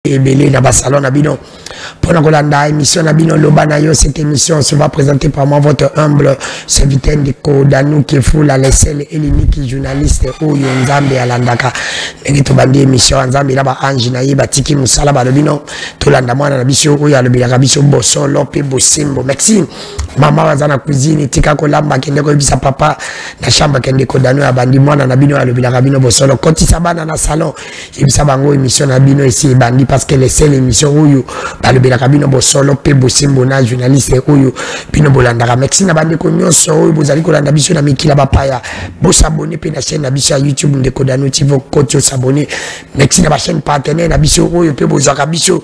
Belé na salon na bino pour la émission na bino Lobanayo. Cette émission se va présenter par moi, votre humble serviteur de Kodanou qui fout la laisselle et l'unique journaliste Oyo Nzambe Alandaka et to bandi émission Nzambe là ba ange na yeba tiki musala ba bino to landa mwana na biso Oyo alobela biso boso lope bosimbo. Merci mama wazana cuisine tika ko lamba kende ko bisa papa na shamba kende Kodanou ya bandi mwana na bino alobela bino boso lo koti sabana na salon ibisa bango émission na bino ici bandi parce que les seules émissions où balobela kabino bosolo pe bosimbo na journaliste oyo bino bolandaka. Merci na bande ko nyonso oyo bozali kolanda biso na mikila bapaya bo s'abonner pe na chaîne na biso ya YouTube de Kodanou TV koti s'abonner. Merci na ba chaîne partenaire na biso oyo pe bozaka biso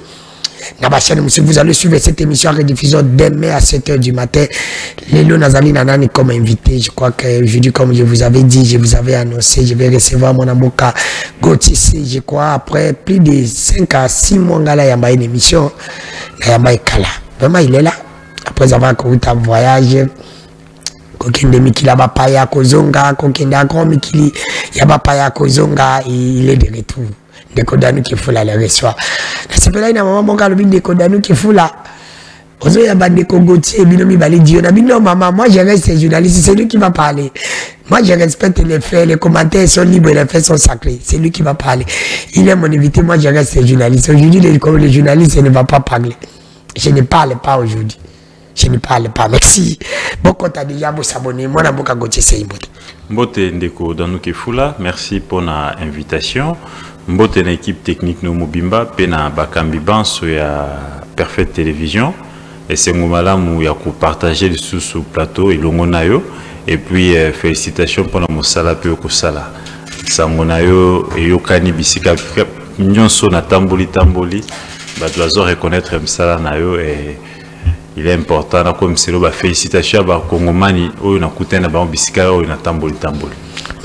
na ba chaîne. Vous allez suivre cette émission en rediffusion demain à 7h du matin. Lélo Nazali Nanani comme invité. Je crois que aujourd'hui, comme je vous avais dit, je vous avais annoncé, je vais recevoir mon amboka Gauthier. Je crois après plus de 5 à 6 mois, il y a une émission. Vraiment, il est là. Après avoir couru un voyage, kokende mikila bapaya kozonga, kokende akro mikili ya bapaya kozonga, il est de retour. De Kodanou qui fout là le reçoit. C'est pour là il y a un moment mon gars le de Kodanou qui fout là. Ozo ya bande Kogotier binomi bali dio na bino maman, moi je reste journaliste, c'est lui qui va parler. Moi je respecte les faits, les commentaires sont libres, les faits sont sacrés, c'est lui qui va parler. Il est mon invité, moi je reste journaliste. Aujourd'hui les journalistes ne va pas parler. Je ne parle pas aujourd'hui. Je ne parle pas. Merci. Beaucoup t'as déjà beau s'abonner. Moi, Namboka Gauthier, c'est une beauté. Mbote Ndeko Danuke Fula, merci pour l'invitation. Mbote une équipe technique no Mobimba, pena Bakambi Banso ya Perfect Télévision. Et c'est Moumalam où il y a partager le sous plateau et l'ongonayo. Et puis félicitations pour la Moussala pe Okosala. Samonayo et Yokani Bisika Nyonso na tamboli. Bah dois reconnaître Msala Nayo et il est important comme c'est là félicitations à Kongomani oyo na kutena ba bisika oyo na tamboli.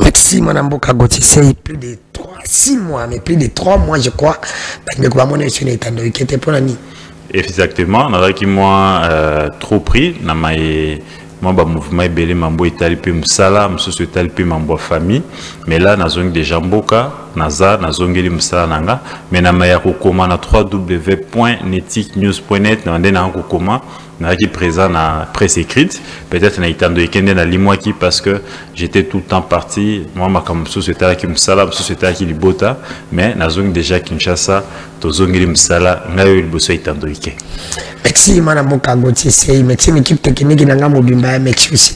Merci mon amboka Gauthier, c'est plus de 6 mois mais plus de 3 mois je crois parce que mon émission est en qui était pour l'année. Exactement, on a qui moi trop pris na moi ba mouvement belé mambo itali pe musala mususu itali pe mambo famille mais là na zone de jamboka naza na zongeli musala nanga mais na maya kokoma na www.netiknews.net na ndena kokoma na qui présent na presse écrite peut-être na itando ekende na limwaki parce que j'étais tout le temps parti moi makambo mususu itali ki musala mususu itali ki libota mais na zone déjà Kinshasa to zongeli musala ngayo liboso itando ike. Merci madame Mboka Gauthier, c'est merci l'équipe technique nanga Mobimba, merci aussi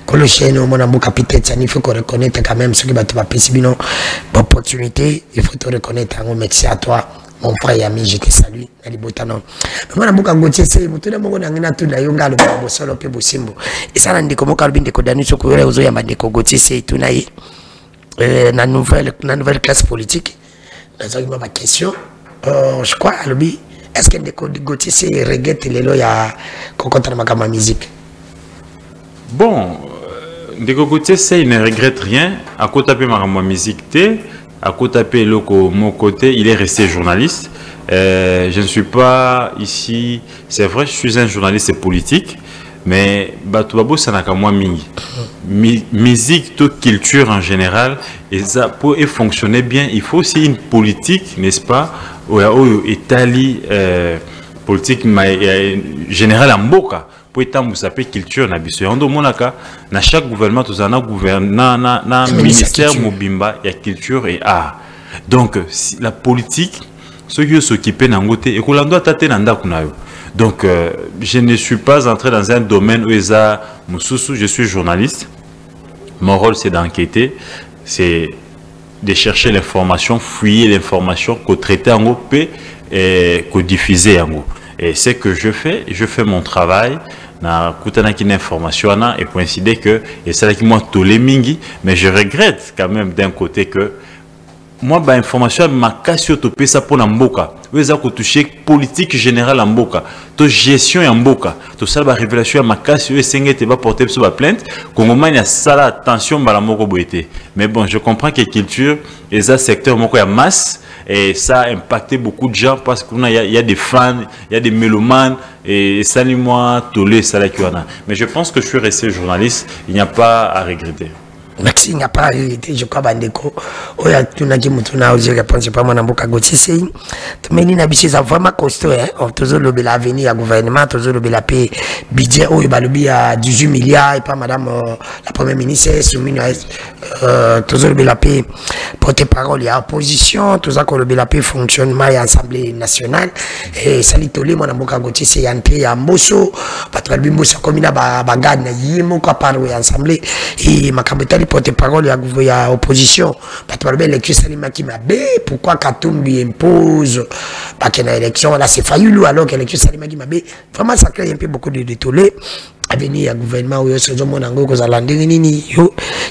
Kolo Cheno mon amboka peut-être il faut qu'on reconnaisse quand même ce qui va te passer bino opportunité, il faut te reconnaître. Merci à toi mon frère et ami, je te salue ali botano. Mon amboka Gauthier c'est mutuda mongo nangina tunda yonga lo bosolo pe bosimbo. Et ça ndiko komoka binde ko danu so ko yore ozo ya bandeko Gauthier c'est tunayi na nouvelle classe politique. Dans ma question je crois alobi est-ce que Ndeko Gauthier c'est regrette les lois ya kokota na ma musique? Bon, Ndeko Gauthier c'est il ne regrette rien à côté de ma musique té à côté de loko mon côté il est resté journaliste. Je ne suis pas ici, c'est vrai je suis un journaliste politique mais batubabo sanaka moi mingi musique toute culture en général et ça pour fonctionner bien il faut aussi une politique n'est-ce pas ou Italie politique générale en boka pour étendre sa culture na biso ndo monaka na chaque gouvernement tous en a gouvernant na ministère mobimba ya culture et art donc si la politique ceux qui s'occupent n'angote et kolando tate na ndako nayo. Donc, je ne suis pas entré dans un domaine où je suis journaliste. Mon rôle, c'est d'enquêter, c'est de chercher l'information, fouiller l'information, qu'on traite en groupe et qu'on diffuse en groupe. Et c'est ce que je fais mon travail. Na kutana ki information et coïncider que et c'est là qui moi tolé mingi, mais je regrette quand même d'un côté que moi ba information ma cassio to pesa pour na mboka weza ko toucher politique générale en mboka to gestion en mboka to ça ba révélation ma cassio et sengete ba porter sur ba plainte kongomani a sala attention ba la moko boité mais bon je comprends que culture et ça secteur moko ya masse et ça a impacté beaucoup de gens parce qu'il y a des fans, il y a des mélomanes et ça lui moi tolé ça la mais je pense que je suis resté journaliste, il n'y a pas à regretter. Merci, il n'y a pas été, je crois, Bandeko. Oh, il y a tout le monde qui a osé répondre, c'est pas mon amour, Kagoti, c'est. Tu m'as dit, c'est vraiment costaud, hein. On a toujours le l'avenir, le gouvernement, toujours le paix, budget, oh, il y a le 18 milliards, et pas madame, la première ministre, soumise, toujours le paix, porte-parole, il y a opposition, tout ça, le paix, fonctionnement, il y a Assemblée nationale, et ça, l'itolé, mon amour, Kagoti, c'est Yanté, il y a Mbosso, Patrick Bimbosso, comme il y a Bagad, il y a Moko, parler, Assemblée, et ma capitale, porte-parole, il y a opposition. L'élection Salimaki Mabé, pourquoi Katoum lui impose qu'il y a une élection, là c'est Fayoulou alors que l'élection Salimaki Mabé, vraiment ça crée un peu beaucoup de détollés. À venir à gouvernement où il y a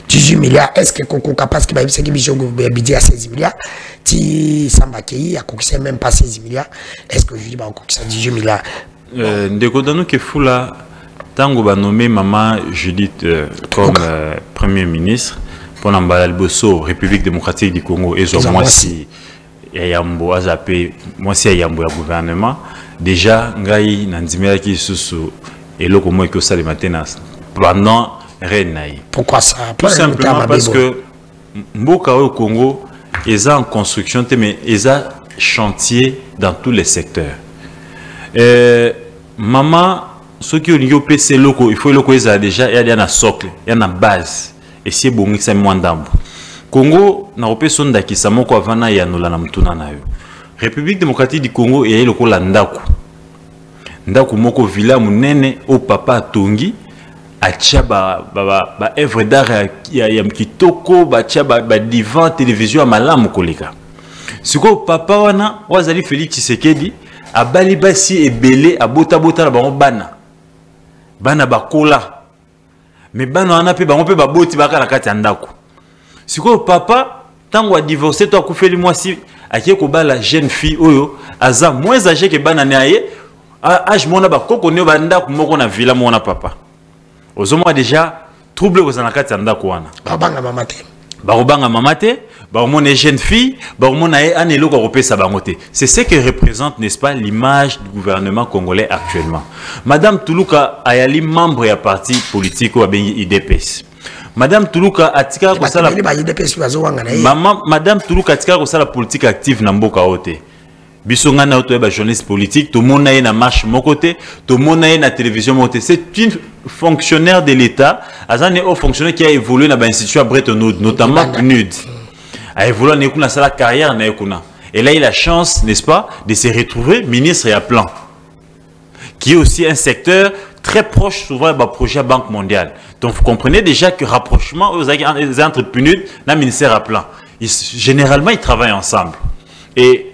18 milliards, est-ce que Koko Kapas qui va y budget à 16 milliards, si Sambakei a coqué même pas 16 milliards, est-ce que je dis que c'est 18 milliards? Ndeko Danou qui est fou là. Tango va nommer Maman Judith comme Premier ministre pour l'Ambalboso, République démocratique du Congo, et moi si Yambo a zappé, moi si Yambo a gouvernement, déjà, Ngaï Nandimera qui sous et l'eau comme moi que ça les matins pendant Renaï. Pourquoi ça? Tout simplement parce que Mboka au Congo, ils ont en construction, mais ils ont chantier dans tous les secteurs. Maman, ceux qui ont eu PC locaux, il faut que déjà il y a un socle, il y a une base. Et si bon, c'est moins d'ambo. Congo, na opé sonda qui samoko avana ya nola na mtuna na yo. République démocratique du Congo et le kola ndaku. Ndaku moko villa munene au papa tongi atia ba œuvre d'art ya kitoko ba tia ba divan télévision malamu koleka. Siko papa wana wazali Félix Tshisekedi abali basi ebele abota bota na bango bana bakola. Mais bana wana pe bango pe baboti baka na kati ya ndako. Siko papa tango a divorcé to akufeli mwasi akie ko bala jeune fille oyo aza moins âgé que bana naye âge mona ba koko ne ba ndako moko na villa mona papa. Ozomo déjà trouble ko na kati ya ndako wana. Babanga mama te. Barobanga mama te, baromone jeune fille, baromone anelo ko repesa bangote. C'est ce que représente, n'est-ce pas, l'image du gouvernement congolais actuellement. Madame Toulouka Ayali, membre ya parti politique ou abengi IDPS. Madame Toulouka atika ko sala Madame Toulouka atika ko sala politique active na mboka ote. Bisonga na auto ba journaliste politique, tout monde na na marche mon côté, tout monde na na télévision mon côté. C'est une fonctionnaire de l'État, azane haut fonctionnaire qui a évolué dans l'institution à Bretton Woods, notamment PNUD. A évolué dans la carrière na ekuna. Et là il a la chance, n'est-ce pas, de se retrouver ministre et à plan. Qui est aussi un secteur très proche souvent du projet Banque mondiale. Donc vous comprenez déjà que rapprochement entre PNUD et le ministère à plan. Généralement ils travaillent ensemble. Et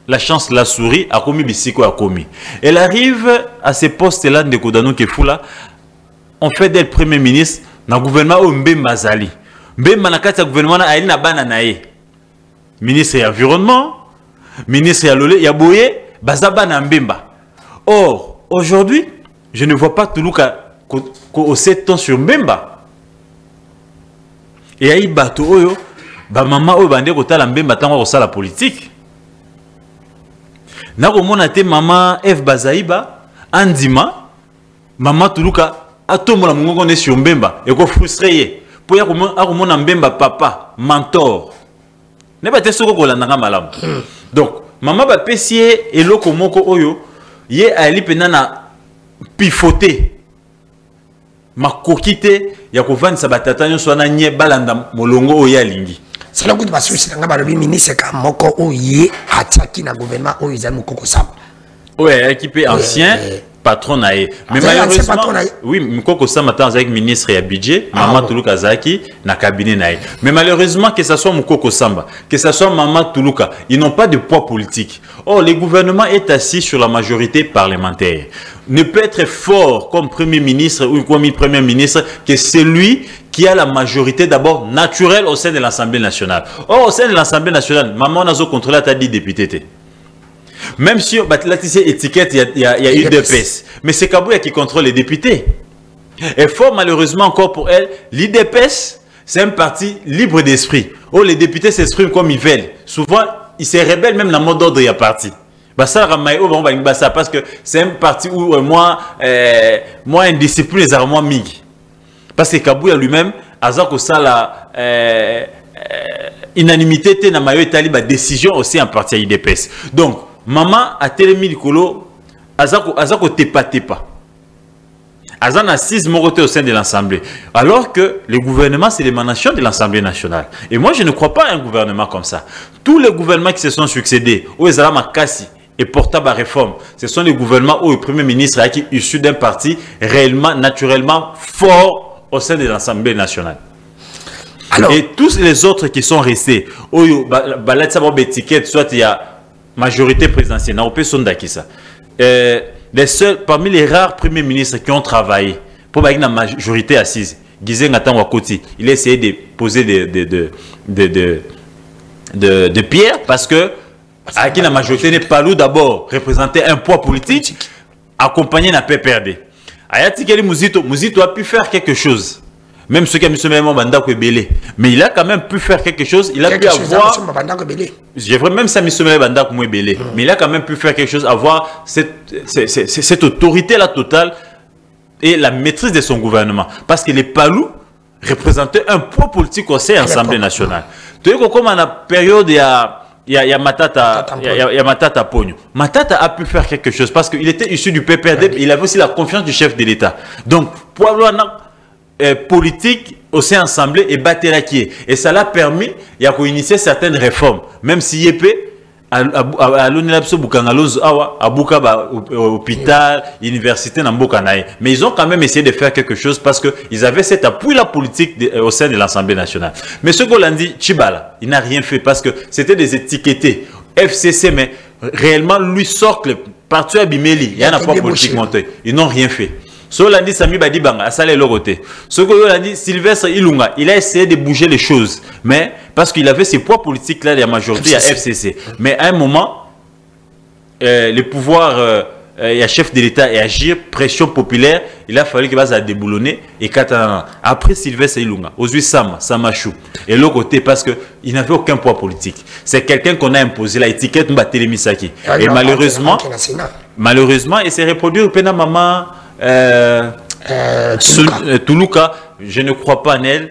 la chance la souris a commis Bissiko a commis. Elle arrive à ce poste-là de Kodano Kefula. On fait d'elle premier ministre dans le gouvernement au Mbemba Zali. Mbemba na kati ya gouvernement na ali na bana nae. Ministre de l'environnement, ministre de l'olé, yaboye, bazaba na Mbemba. Or, aujourd'hui, je ne vois pas Toulouka au 7 ans sur Mbemba. Et aïe bato oyo, ba mama oyo bande kotala Mbemba tango ko sala politique. Nakomona te maman F Bazaïba andima maman Toulouka atomola mongongo ne sur Mbemba et ko frustré pour ya komona Mbemba papa mentor ne ba te soko ko landanga malamu. Donc maman ba pesier eloko moko oyo ye ali pena na pifoter makokite ya kovanda sabatata nyo swana nye balanda molongo oyo alingi. C'est là que tu vas soucier dans le ministre comme Moko Oye attaqué dans le gouvernement où ils aiment Moko Sam. Oui, équipé ancien patron naé. Mais malheureusement, oui, Moko Sam attend avec ministre et budget, Maman Toulouka Zaki na cabinet naé. Mais malheureusement que ce soit Moko Samba, que ce soit Maman Toulouka, ils n'ont pas de poids politique. Or, le gouvernement est assis sur la majorité parlementaire. Ne peut être fort comme premier ministre ou comme premier ministre que celui qui a la majorité d'abord naturelle au sein de l'Assemblée nationale. Or, au sein de l'Assemblée nationale, maman n'a pas contrôlé à 10 députés. Même si on a étiquette, il y a UDPS. Mais c'est Kabouya qui contrôle les députés. Et fort malheureusement encore pour elle, l'IDPS, c'est un parti libre d'esprit. Oh, les députés s'expriment comme ils veulent. Souvent, ils se rebellent même dans le mot d'ordre il y a parti. Parce que c'est un parti où moi indiscipline les armes mig. Parce que Kabouya lui-même azako sala unanimité te na mayo etali ba décision aussi en partie IDPS. Donc maman a télémi likolo azako tepa Azan assise mon côté au sein de l'Assemblée. Alors que le gouvernement, c'est l'émanation de l'Assemblée nationale. Et moi, je ne crois pas à un gouvernement comme ça. Tous les gouvernements qui se sont succédés, où Ezra Makassi et portable à réforme, ce sont les gouvernements où le Premier ministre est issu d'un parti réellement, naturellement fort au sein de l'Assemblée nationale. Alors, et tous les autres qui sont restés, où soit il y a majorité présidentielle, les seuls, parmi les rares premiers ministres qui ont travaillé pour la majorité assise, Gizé Ngatan Wakoti, il a essayé de poser de pierres parce que à qui la majorité n'est pas lourd d'abord représenter un poids politique accompagné d'un PPRD. Ayati Keli Mouzito a pu faire quelque chose. Même ceux qui ont mis Belé. Mais il a quand même pu faire quelque chose. Il a pu avoir. J'ai vraiment même ça mis Belé. Mais il a quand même pu faire quelque chose, avoir cette autorité-là totale et la maîtrise de son gouvernement. Parce que les Palous représentaient un poids politique au sein de l'Assemblée nationale. Tu vois, comme en la période, il y a Matata Pogno. Matata a pu faire quelque chose parce qu'il était issu du PPRD. Il avait aussi la confiance du chef de l'État. Donc, pour avoir politique au sein de l'Assemblée et Batelaki. Et ça l'a permis d'initier certaines réformes. Même si Yépé, à hôpital, université, mais ils ont quand même essayé de faire quelque chose parce qu'ils avaient cet appui la politique au sein de l'Assemblée nationale. Mais ce qu'on a dit, Chibala, il n'a rien fait parce que c'était des étiquetés FCC, mais réellement, lui sort le parti Abimeli, il y en a pas politique montée. Ils n'ont rien fait. Ce qu'on a dit, Sami Badibanga, à Salé Loroté. Ce qu'on a dit, Sylvestre Ilunga, il a essayé de bouger les choses. Mais parce qu'il avait ses poids politiques là, la majorité à FCC. Mais à un moment, le pouvoir, il y a chef de l'État et agir, pression populaire, il a fallu qu'il va se déboulonner. Et après Sylvestre Ilunga, Ozui Sama, Samachou, et l'autre côté, parce qu'il n'avait aucun poids politique. C'est quelqu'un qu'on a imposé la étiquette Mbatele Misaki. Et malheureusement, il s'est reproduit au Pena Maman. Toulouka, je ne crois pas en elle.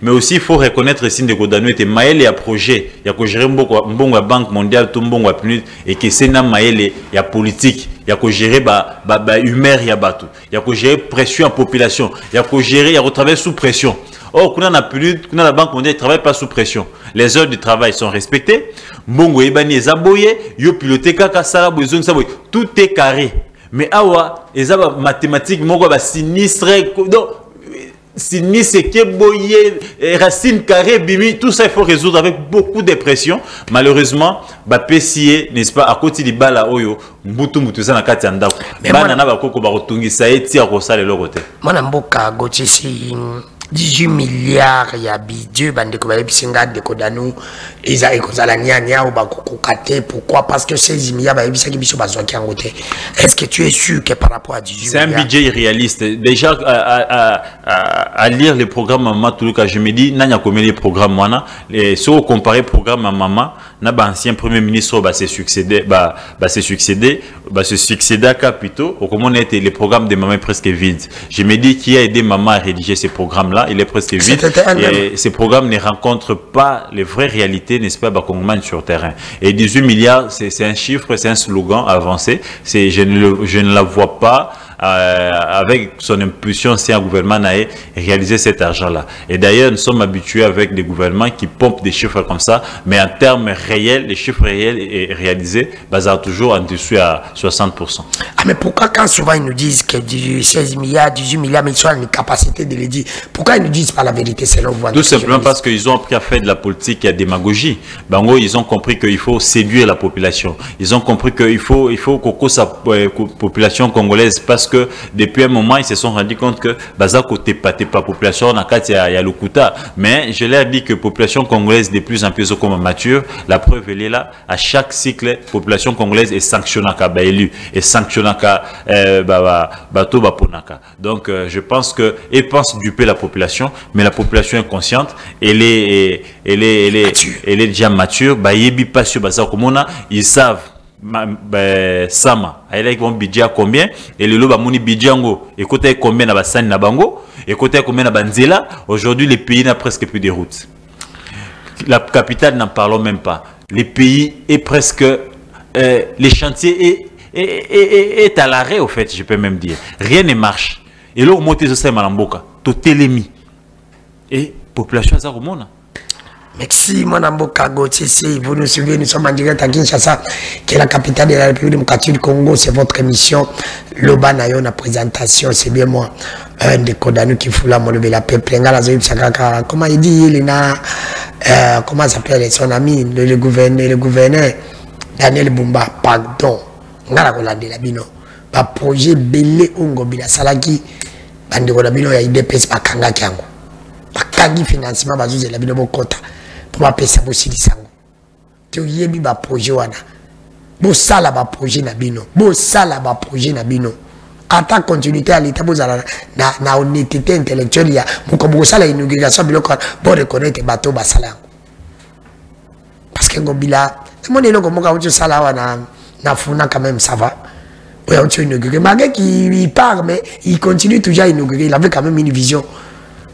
Mais aussi il faut reconnaître signe de Godano était Maël a projet, il y a que gérer Mbongo Banque mondiale, tout Mbongo PNUD et que c'est na Maël il y a politique, il y a que gérer humeur, il y a bateau, il y a que gérer pression en population, il y a que gérer, il y a que travailler sous pression. Or, quand on a PNUD, quand on a la Banque mondiale, il ne travaille pas sous pression. Les heures de travail sont respectées. Mbongo Ebani est aboyé, yo piloté kaka sala boyzon saboy, tout est carré. Mais awa, les mathématiques, mongo ba sinistre, donc sinistre keboye, racine carré, bimi, tout ça il faut résoudre avec beaucoup de pression. Malheureusement, ba PCA, n'est-ce pas, à côté du bala oyo, mbutu ça na kati andako. Bana na ba koko ba rotungi ça et tia ko ça le lokote. Mwana mboka goche si 18 milliards ya bidjeu bande ko ba bisinga de kodanu eza ekozala nya ou ba kokate. Pourquoi? Parce que 16 milliards ba bisaki biso ba zoki ngote. Est-ce que tu es sûr que par rapport à 18 milliards c'est un budget irréaliste? Déjà à lire les programmes Maman Toulouka, je me dis nanya comme les programmes moi et si on compare programme Maman na ba ancien premier ministre ba se succéder à capitaux au comment était les programmes de Maman presque vides. Je me dis qui a aidé Maman à rédiger ces programmes là, il est presque vide et ces programmes ne rencontrent pas les vraies réalités, n'est-ce pas, Bakongman sur terrain. Et 18 milliards c'est un chiffre, c'est un slogan avancé, je ne la vois pas avec son impulsion si un gouvernement a réalisé cet argent-là. Et d'ailleurs, nous sommes habitués avec des gouvernements qui pompent des chiffres comme ça, mais en termes réels, les chiffres réels et réalisés basent toujours en dessous à 60%. Ah, mais pourquoi quand souvent ils nous disent que 16 milliards, 18 milliards, mais ils ont une capacité de le dire, pourquoi ils ne disent pas la vérité selon vous? Tout simplement parce qu'ils ont appris à faire de la politique et à la démagogie. Bango, ils ont compris qu'il faut séduire la population. Ils ont compris qu'il faut que sa population congolaise, parce que depuis un moment, ils se sont rendus compte que baza côté pas population na kati ya Lokuta, mais je leur dis que population congolaise de plus en plus comme mature, la preuve elle est là, à chaque cycle population congolaise est sanctionnée ka élu et sanctionnée ka bato ba ponaka. Donc je pense que ils pensent duper la population, mais la population est consciente, elle est déjà mature, ba yebi pas sur baza komona, ils savent Sama, il a un budget à combien et le loba moni budget ngo et côté combien na basani na bango et côté combien na banzela. Aujourd'hui les pays n'a presque plus de routes. La capitale n'en parlons même pas. Les pays est presque les chantiers est à l'arrêt au fait, je peux même dire. Rien ne marche. Et là on monte ça malamboka, tout télémi et population ça remonte. Merci, mon amboka Gauthier. Vous nous suivez, nous sommes en direct à Kinshasa, qui est la capitale de la République démocratique du Congo. C'est votre émission. Loba Nayo, la présentation, c'est bien moi. Un des Kodanu qui fout la molebe la peuple. Comment il dit, il a, comment s'appelle son ami, le gouverneur, Daniel Bumba, pardon. Ngala kolande la bino. Ba projet belé ongo bila salaki. Bande ko la bino ya IDPS ba kanga kyango. Ba kangi financement ba zuze la bino bokota. Pour ma pesa bosili sango. Tu yebi ba projet wana. Bo sala ba projet na bino. Bo sala ba projet na bino. En tant que continuité à l'état bozala na honnêteté intellectuelle ya moko bo sala inauguration biloko bo reconnaître bateau ba sala. Parce que ngobila mon eloko moka uti sala wana na funa quand même ça va. Ouais, on inauguré. Malgré qu'il part mais il continue toujours à inaugurer. Il avait quand même une vision.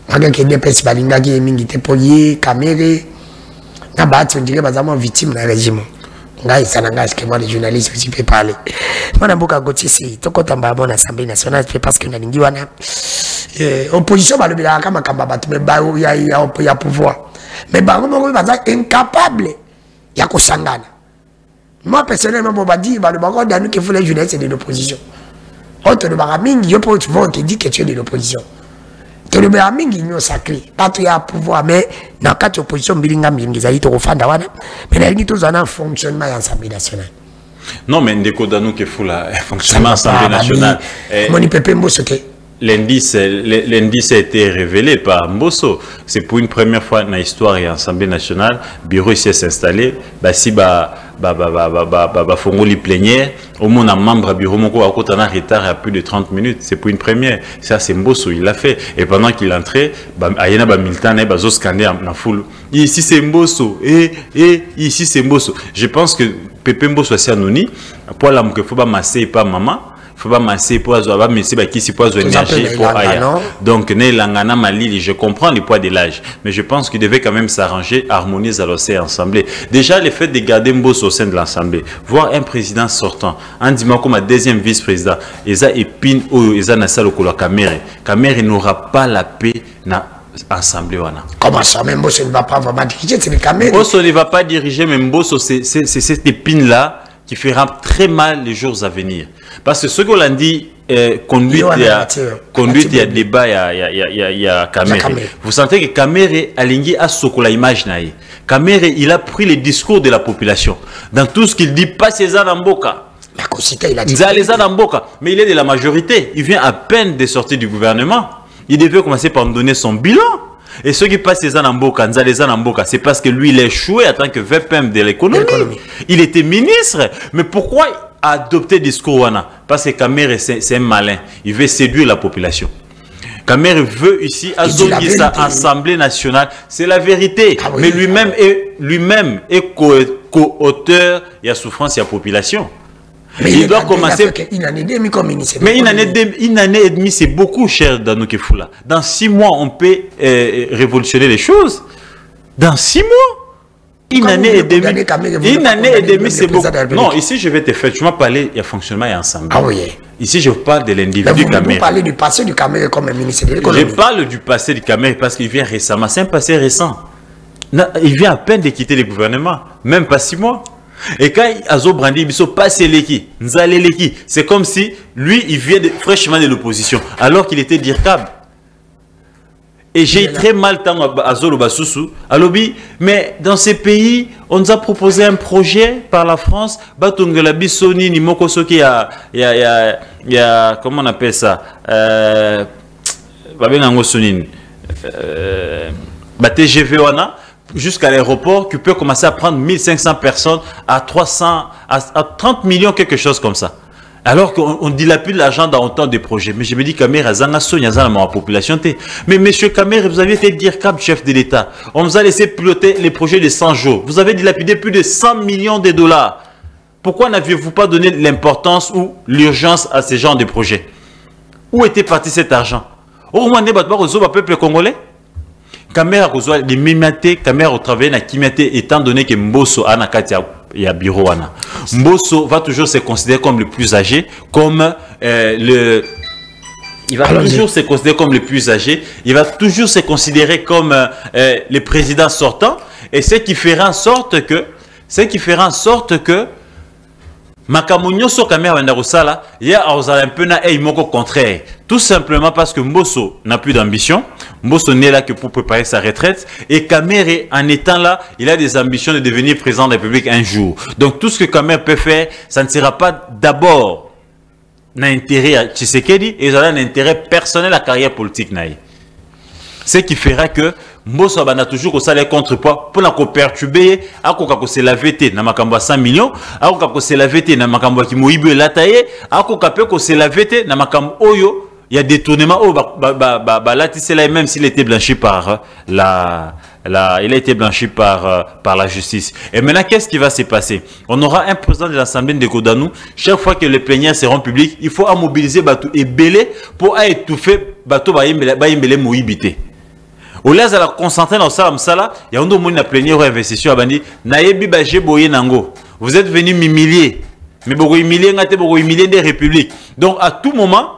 Malgré qu'il y ait des personnes qui ont été poignés, camérés. On dirait que victime d'un régime. Ça n'engage que moi, les journalistes, aussi peut parler. Moi, je suis ici. Je suis à l'Assemblée nationale parce que nous avons opposition, il y a pouvoir. Mais nous sommes incapables. Il y a Sangana. Moi, personnellement, je dis que les journalistes, c'est de l'opposition. On te dit que tu es de l'opposition. Tu le mets à mingi nous sacré. Pas tu as pouvoir mais dans quatre oppositions bilinga mingi zaïto ofanda wana. Mais là il tous un fonctionnement à l'Assemblée nationale. Non mais ndeko danu ke fula fonctionnement à l'Assemblée nationale. Moni pepe mboso ke. L'indice a été révélé par Mbosso. C'est pour une première fois dans l'histoire et l'Assemblée nationale, bureau ici s'est installé. Si Fongoli plénière, au moins un membre du bureau moko a côté en retard à plus de 30 minutes. C'est pour une première. Ça c'est Mbosso, il l'a fait. Et pendant qu'il entrait, ayena ba militant et bazo scanner en foule. Ici c'est Mbosso et ici c'est Mbosso. Je pense que Pepe Mbosso c'est anonyme. Pour l'homme que faut pas masser pas maman. Faut pas masser pour avoir mais qui si pour énergie pour aya. Donc né langana malili, je comprends le poids de l'âge, mais je pense qu'il devait quand même s'arranger, harmoniser à l'Assemblée. Déjà le fait de garder Mbosso au sein de l'Assemblée, voir un président sortant, un dimanche comme un deuxième vice-président, Eza épine ou Eza Nassalo Kolo Kamere n'aura pas la paix na Assemblée wana. Comment ça même Mbosso ne va pas vraiment diriger, c'est le Kamere. Mbosso ne va pas diriger, mais Mbosso c'est cette épine là qui fera très mal les jours à venir. Parce que ce qu'on a dit, conduite il y a débat, il y a Kamere. Vous sentez que Kamere a ligné à Sokola image naïe. Kamere, il a pris les discours de la population. Dans tout ce qu'il dit, pas César Namboka. Mais il est de la majorité. Il vient à peine de sortir du gouvernement. Il devait commencer par nous donner son bilan. Et ceux qui passent ces Anamboka, c'est parce que lui, il a échoué en tant que VPM de l'économie. Il était ministre. Mais pourquoi adopter le discours wana? Parce que Kamere, c'est un malin. Il veut séduire la population. Kamere veut ici associer sa Assemblée nationale. C'est la vérité. Ah oui, mais lui-même est co-auteur. Il y a souffrance, il y a population. Mais il doit commencer. Une année et demie comme ministre. Mais une année et demie, c'est beaucoup, cher Danou Kefoula. Dans 6 mois, on peut révolutionner les choses. Dans 6 mois, une année et demie, c'est beaucoup. Non, ici, je vais te faire. Tu m'as parlé, il y a fonctionnement et ensemble. Ah oui. Ici, je parle de l'individu Kamere. Vous parlez du passé du Kamere comme ministre de l'économie. Je parle du passé du Kamere parce qu'il vient récemment. C'est un passé récent. Il vient à peine de quitter le gouvernement. Même pas 6 mois. Et quand Azo Brandi Bisso passe l'équipe, c'est comme si lui, il vient fraîchement de l'opposition, alors qu'il était dirkab. Et j'ai très mal tant à Azo Lobasusu, à Lobi, mais dans ces pays, on nous a proposé un projet par la France, Batungela Bissoni, Nimoko Soki, il y a, comment on appelle ça, Babenango Sonin, TGV Wana, jusqu'à l'aéroport, qui peut commencer à prendre 1500 personnes à 300, à 30 millions, quelque chose comme ça. Alors qu'on dilapide l'argent dans autant de projets. Mais je me dis, Kamere, la population. Mais monsieur Kamere, vous aviez été DIRCAB, chef de l'État. On vous a laissé piloter les projets de 100 jours. Vous avez dilapidé plus de 100 millions de dollars. Pourquoi n'aviez-vous pas donné l'importance ou l'urgence à ce genre de projets? Où était parti cet argent? Au moins, le peuple congolais. Caméra kozwa les mimaté, caméra au travail na kimiaté, étant donné que Mbosso a ya bureau wana. Mbosso va toujours se considérer comme le plus âgé, comme il va toujours se considérer comme le plus âgé, il va toujours se considérer comme le président sortant, et ce qui fera en sorte que Makamunyo so kamera wandarosala, ya auzala un peu na moko contraire. Tout simplement parce que Mbosso n'a plus d'ambition. Mbosso n'est là que pour préparer sa retraite. Et Kamere, en étant là, il a des ambitions de devenir président de la République un jour. Donc tout ce que Kamere peut faire, ça ne sera pas d'abord l'intérêt à Tshisekedi, et ça a un intérêt personnel à la carrière politique naïe. Ce qui fera que Mbosso a toujours les contrepoids pour la perturber, à quoi se la VT na makambo 100 millions, à quoi se la VT na makambo qui moïbe la taille, à quoi se la VT na makambo oyo, il y a détournement oh là c'est là même s'il était blanchi par il a été blanchi par la justice. Et maintenant qu'est-ce qui va se passer? On aura un président de l'Assemblée de Kodanou, chaque fois que les plénières seront publics, il faut mobiliser Batou et Belé pour étouffer Batou Baïmbele Moïbité. Au lieu de la concentrer dans ça, il y a un monde qui plénière ou investisseur a dit Naebi Bagé Boye Nango. Vous êtes venus m'humilier. Mais vous humiliez des républiques. Donc à tout moment,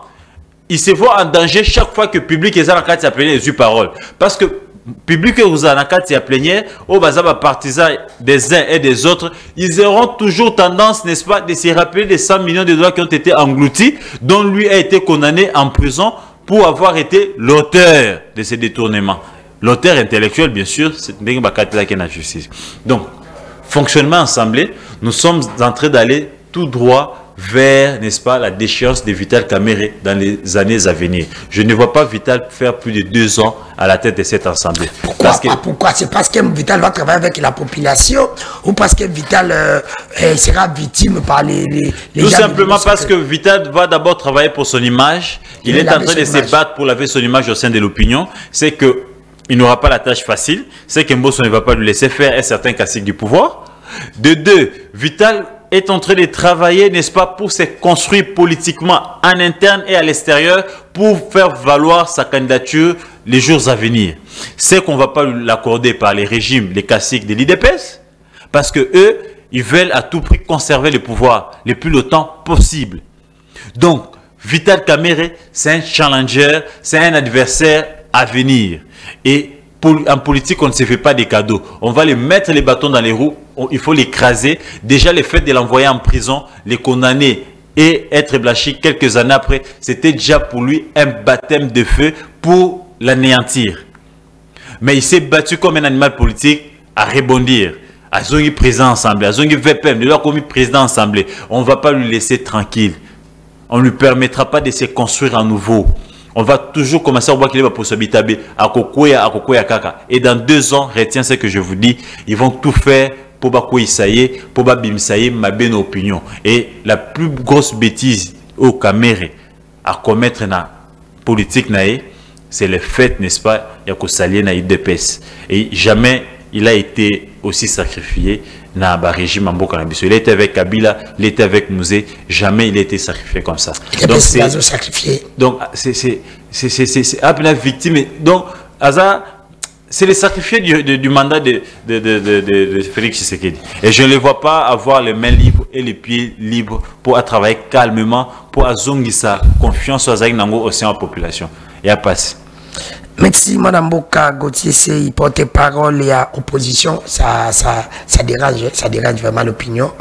il se voit en danger chaque fois que le public est dans la carte à plénière les paroles. Parce que le public est dans la carte à plénière, au bazar partisans des uns et des autres, ils auront toujours tendance, n'est-ce pas, de se rappeler des 100 millions de dollars qui ont été engloutis, dont lui a été condamné en prison pour avoir été l'auteur de ces détournements. L'auteur intellectuel, bien sûr, c'est la justice. Donc, fonctionnement assemblée, nous sommes en train d'aller tout droit vers, n'est-ce pas, la déchéance de Vital Kamerhe dans les années à venir. Je ne vois pas Vital faire plus de 2 ans à la tête de cette assemblée. Pourquoi? C'est parce que Vital va travailler avec la population ou parce que Vital sera victime par les tout gens simplement parce que Vital va d'abord travailler pour son image. Il est en train de se battre pour laver son image au sein de l'opinion. C'est que il n'aura pas la tâche facile. C'est que Mbosso ne va pas lui laisser faire un certain classique du pouvoir. De deux, Vital est en train de travailler, n'est-ce pas, pour se construire politiquement en interne et à l'extérieur pour faire valoir sa candidature les jours à venir. C'est qu'on ne va pas l'accorder par les régimes, les classiques de l'IDPS, parce que eux, ils veulent à tout prix conserver le pouvoir le plus longtemps possible. Donc, Vital Kamerhe, c'est un challenger, c'est un adversaire à venir. Et en politique, on ne se fait pas des cadeaux. On va les mettre les bâtons dans les roues, il faut l'écraser. Déjà, le fait de l'envoyer en prison, les condamner et être blanchi quelques années après, c'était déjà pour lui un baptême de feu pour l'anéantir. Mais il s'est battu comme un animal politique à rebondir. À Zongi président assemblée, à Zongi VPM, il a commis président assemblée. On ne va pas lui laisser tranquille. On ne lui permettra pas de se construire à nouveau. On va toujours commencer à voir qu'il va pour se bitaber à Kokoya, Kaka. Et dans 2 ans, retiens ce que je vous dis, ils vont tout faire pour Bakoïsaye, pour Babimsaye, ma bonne opinion. Et la plus grosse bêtise au Kamerhe à commettre dans la politique, c'est le fait, n'est-ce pas, il y a s'allier dans l'IDPS. Et jamais il a été aussi sacrifié dans le régime en Bokanabissou. Il était avec Kabila, il était avec Mouzé, jamais il a été sacrifié comme ça. Donc c'est sacrifié. Donc c'est la victime. Donc c'est le sacrifié du mandat de Félix Tshisekedi. Et je ne le vois pas avoir les mains libres et les pieds libres pour travailler calmement, pour azongi sa confiance au sein de la population. Il y a pas. Merci Madame Boka Gauthier, c'est porte-parole et à opposition, ça dérange vraiment l'opinion.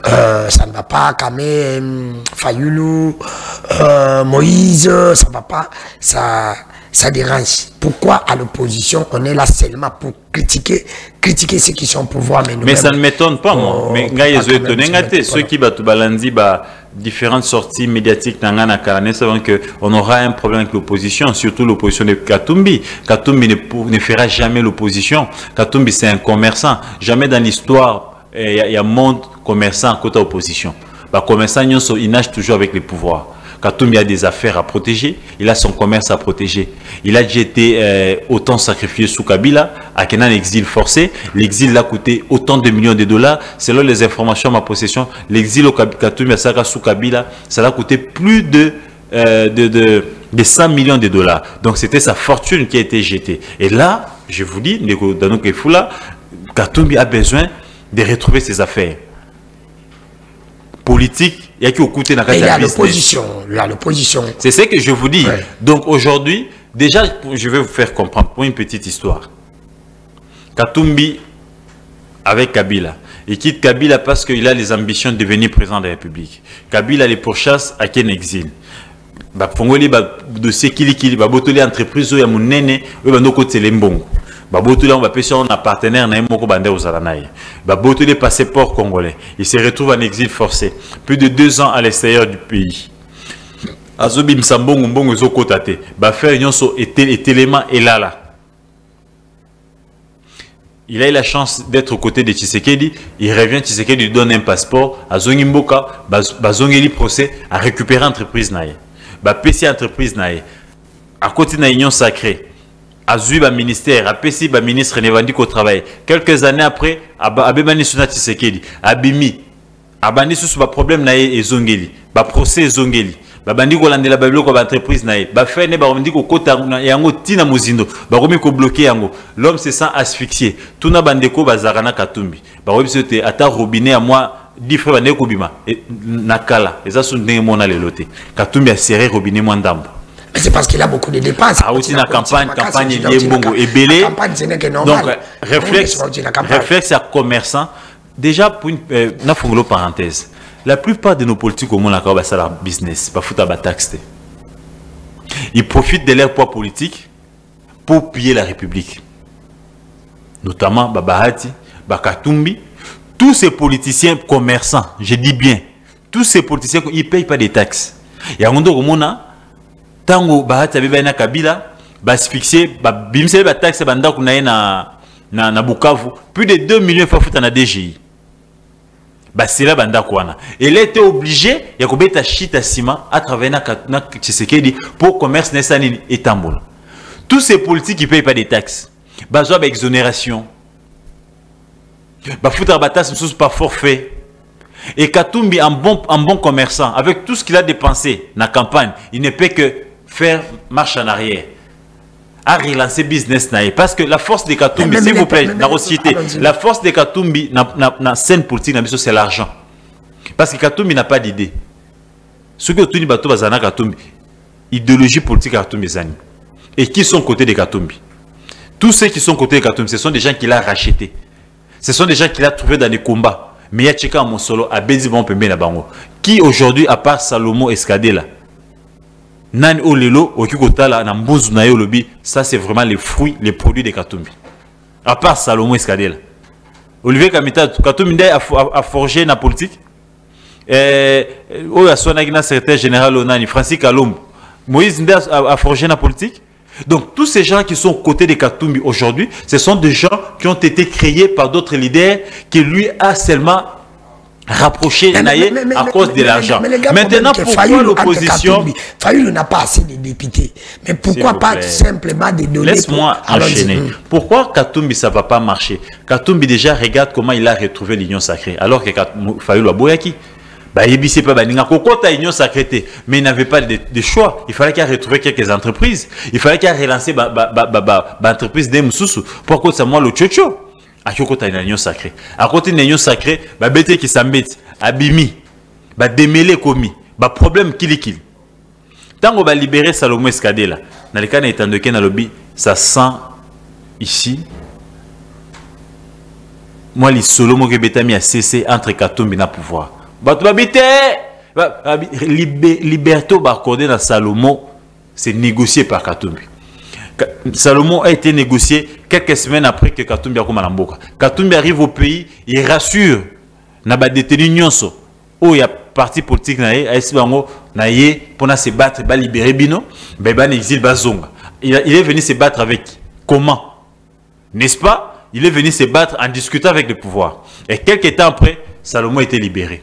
Ça ne va pas, Kamé, Fayoulou, Moïse, ça ne va pas, ça dérange. Pourquoi à l'opposition, on est là seulement pour critiquer ceux qui sont au pouvoir. Mais ça ne m'étonne pas, moi. Mais ceux qui battent Balandi, différentes sorties médiatiques savent qu'on aura un problème avec l'opposition, surtout l'opposition de Katumbi. Katumbi ne fera jamais l'opposition. Katumbi, c'est un commerçant. Jamais dans l'histoire, il y a un monde commerçant à côté de l'opposition. Les commerçants, ils nagent toujours avec les pouvoirs. Katumbi a des affaires à protéger, il a son commerce à protéger. Il a déjà été autant sacrifié sous Kabila, à Kenan exil forcé. L'exil l'a coûté autant de millions de dollars. Selon les informations à ma possession, l'exil au Katumbi sous Kabila, ça l'a coûté plus de 100 millions de dollars. Donc c'était sa fortune qui a été jetée. Et là, je vous dis, Katumbi a besoin de retrouver ses affaires. Politique, il y a qui au côté dans l'opposition. C'est ce que je vous dis. Ouais. Donc aujourd'hui, déjà, je vais vous faire comprendre pour une petite histoire. Katumbi avec Kabila. Il quitte Kabila parce qu'il a les ambitions de devenir président de la République. Kabila les pourchasse à quel exil. Fongoli dossier kili botoli entreprise ya munene bando côté lembongo. Botoli on va passer un partenaire na moko bande aux alanaï. Botoli passeport congolais. Il se retrouve en exil forcé. Plus de 2 ans à l'extérieur du pays. Azobi msambongo mbongo zokotate. Faire nyonso élément et là. Il a eu la chance d'être aux côtés de Tshisekedi. Il revient, Tshisekedi lui donne un passeport. Azongi mboka, bazongeli procès à récupérer l'entreprise naïe. PC entreprise naïe. À côté de l'Union sacrée. Azui ba ministère, apesi ba ministre Nevandi au travail. Quelques années après, abebani suna Tshisekedi, abimi, abandi sous ba problème naïe et zongeli, ba procès zongeli. Bandi ko landela ba biloko ba entreprise naïe. Ba fait ne ba bandi ko kota yango tina muzindo. Ba komi ko bloquer yango. L'homme se sent asphyxié. Tuna bandeko bazarana Katumbi. Ba website ata robinet à moi 10 frères bande ko bima. Nakala, eza sun ndenge mona lelote. Katumbi a serré robinet mwandambo. C'est parce qu'il a beaucoup de dépenses. Ah, aussi la campagne est bongo et belé. Donc, réflexe à commerçant. Déjà, pour une parenthèse, la plupart de nos politiques au monde, c'est leur business, pas foutre à taxe. Ils profitent de leur poids politique pour piller la République. Notamment Babahati, Katumbi, tous ces politiciens commerçants, je dis bien, tous ces politiciens, ils ne payent pas des taxes. Il y a un monde tango bahati abeba Kabila asphyxié bimsele ba taxe banda kuna na Bukavu plus de 2 millions de fois na DGI c'est là banda kwana il était obligé ya kobeta chita ciment à travers na Tshisekedi pour commerce nesani etambula. Tous ces politiques qui payent pas des taxes bazwa ba exonération ba foutra ba taxe sous pas forfait. Et Katumbi en bon commerçant avec tout ce qu'il a dépensé dans la campagne, il ne peut que faire marche en arrière, à relancer business naïe. Parce que la force de Katumbi, s'il vous plaît, la force de Katumbi dans la scène politique, c'est l'argent. Parce que Katumbi n'a pas d'idée. Ce que Katumbi bateau bazana Katumbi, idéologie politique Katumbi zani. Et qui sont côté de Katumbi? Tous ceux qui sont côté de Katumbi, ce sont des gens qu'il a rachetés. Ce sont des gens qu'il a trouvés dans des combats. Mais il y a Tcheka Monsolo, à Bezi Bon Pembe na Bango. Qui aujourd'hui, à part Salomon Escadela, Nan Olelo, Okikotala, Nambouzou Nayo Lobi, ça c'est vraiment les fruits, les produits de Katumbi. À part Salomon Escadela. Olivier Kamita, Katumbi a forgé la politique. Oya Sonagina, secrétaire général Onani, Francis Kalombo. Moïse Nde a forgé la politique. Donc tous ces gens qui sont aux côtés de Katumbi aujourd'hui, ce sont des gens qui ont été créés par d'autres leaders qui lui a seulement rapproché à cause de l'argent. Maintenant, pourquoi l'opposition... Fayoulou n'a pas assez de députés. Mais pourquoi pas simplement des données? Laisse-moi enchaîner. Pourquoi Katumbi ça ne va pas marcher? Katumbi déjà regarde comment il a retrouvé l'union sacrée. Alors que Fayoulou a boyaki. Mais il n'avait pas de choix. Il fallait qu'il retrouve quelques entreprises. Il fallait qu'il relance l'entreprise de Moussoussou. Pourquoi ça moi le tchocho? À côté de l'union sacrée. À côté de l'union sacrée, bête qui s'embête, abimi, démêlé commis, problème kili. Tant qu'on va libérer Salomon Escadela, dans le cas d'étant de Ken lobby, ça sent ici. Moi, les Solomo qui bétami a cessé entre Katumbi na pouvoir. Liberté accordée dans Salomon, c'est négocié par Katumbi. Salomon a été négocié quelques semaines après que Katumbi a commencé à Mboka. Katumbi arrive au pays, il rassure na ba détenu nyonso. Oh, il y a parti politique naé, AS Bango naé pour se battre, ba libérer bino, ba exil bazonga. Il est venu se battre avec comment? N'est-ce pas? Il est venu se battre en discutant avec le pouvoir. Et quelques temps après, Salomon a été libéré.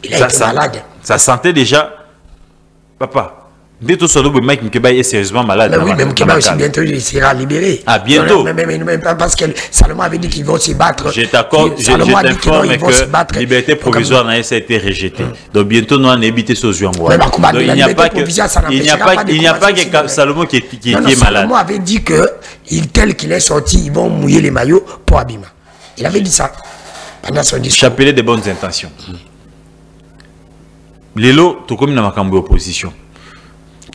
Il a été malade. Ça sentait déjà Papa, dès que tu as Mike Mkeba est sérieusement malade. Mais oui, mais Mkeba aussi bientôt il sera libéré. Ah, bientôt. Mais parce que Salomon avait dit qu'ils vont se battre. Je t'accorde, je t'informe que la liberté provisoire n'a pas été rejetée. Donc bientôt nous on évité ce jour. Il n'y a pas que Salomon qui est malade. Salomon avait dit que tel qu'il est sorti, ils vont mouiller les maillots pour Abima. Il avait dit ça pendant son discours. Chapelet de bonnes intentions. Lélo, tout comme dans ma cambo opposition.